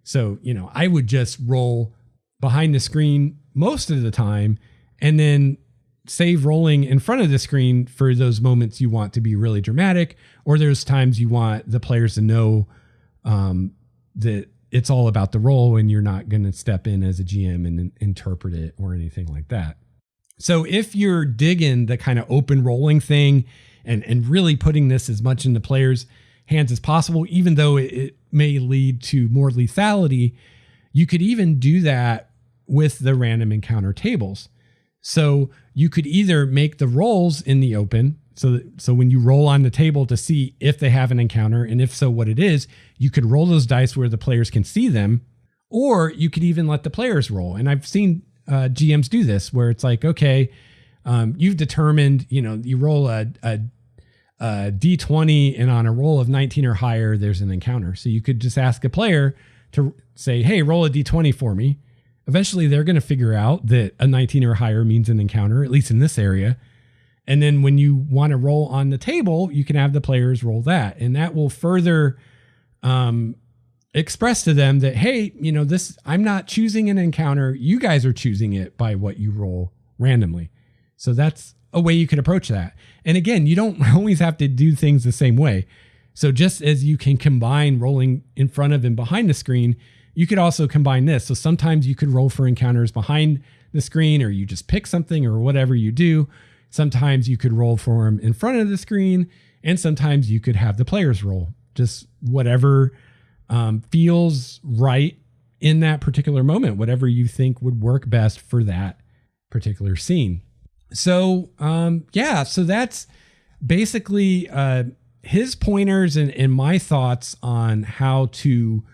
So, I would just roll behind the screen most of the time and then save rolling in front of the screen for those moments you want to be really dramatic, or there's times you want the players to know that it's all about the roll and you're not going to step in as a GM and interpret it or anything like that. So if you're digging the kind of open rolling thing and really putting this as much in the players' hands as possible, even though it may lead to more lethality, you could even do that with the random encounter tables. So you could either make the rolls in the open, so when you roll on the table to see if they have an encounter, and if so, what it is, you could roll those dice where the players can see them, or you could even let the players roll. And I've seen GMs do this where it's like, okay, you've determined, you roll a D20 and on a roll of 19 or higher, there's an encounter. So you could just ask a player to say, hey, roll a D20 for me. Eventually they're going to figure out that a 19 or higher means an encounter, at least in this area. And then when you want to roll on the table, you can have the players roll that. And that will further express to them that, hey, I'm not choosing an encounter. You guys are choosing it by what you roll randomly. So that's a way you can approach that. And again, you don't always have to do things the same way. So just as you can combine rolling in front of and behind the screen, you could also combine this. So sometimes you could roll for encounters behind the screen, or you just pick something or whatever you do. Sometimes you could roll for them in front of the screen, and sometimes you could have the players roll. Just whatever feels right in that particular moment, whatever you think would work best for that particular scene. So, so that's basically his pointers and my thoughts on how to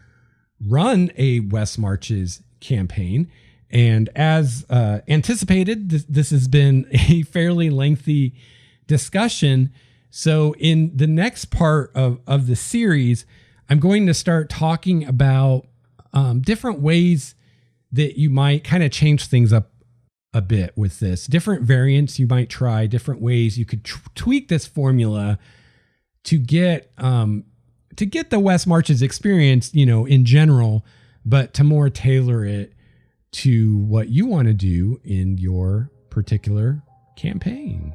run a West Marches campaign. And as anticipated, this has been a fairly lengthy discussion. So in the next part of the series, I'm going to start talking about different ways that you might kind of change things up a bit with this. Different variants you might try, different ways you could tweak this formula to get the West Marches experience, in general, but to more tailor it to what you want to do in your particular campaign.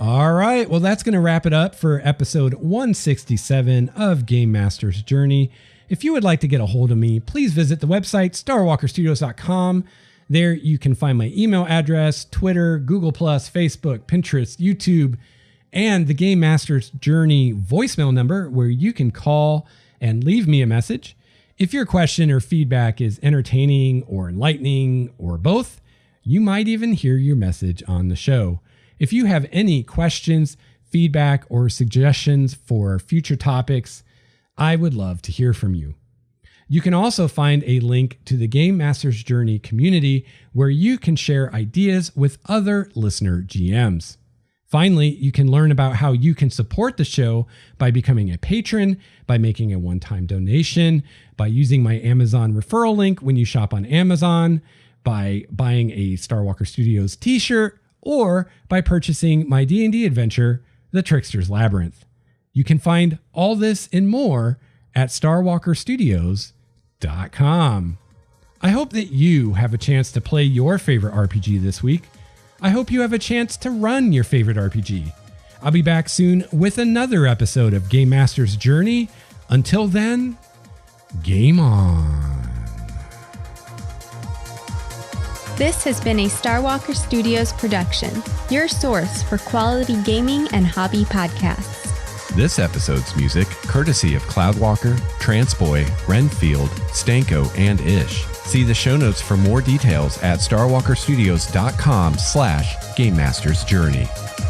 All right, well, that's going to wrap it up for episode 167 of Game Master's Journey. If you would like to get a hold of me, please visit the website, starwalkerstudios.com. There you can find my email address, Twitter, Google+, Facebook, Pinterest, YouTube, and the Game Master's Journey voicemail number where you can call and leave me a message. If your question or feedback is entertaining or enlightening or both, you might even hear your message on the show. If you have any questions, feedback, or suggestions for future topics, I would love to hear from you. You can also find a link to the Game Master's Journey community where you can share ideas with other listener GMs. Finally, you can learn about how you can support the show by becoming a patron, by making a one-time donation, by using my Amazon referral link when you shop on Amazon, by buying a Star Walker Studios t-shirt, or by purchasing my D&D adventure, The Trickster's Labyrinth. You can find all this and more at starwalkerstudios.com. I hope that you have a chance to play your favorite RPG this week. I hope you have a chance to run your favorite RPG. I'll be back soon with another episode of Game Master's Journey. Until then, game on. This has been a Star Walker Studios production, your source for quality gaming and hobby podcasts. This episode's music, courtesy of Cloudwalker, Transboy, Renfield, Stanko, and Ish. See the show notes for more details at starwalkerstudios.com/GameMastersJourney.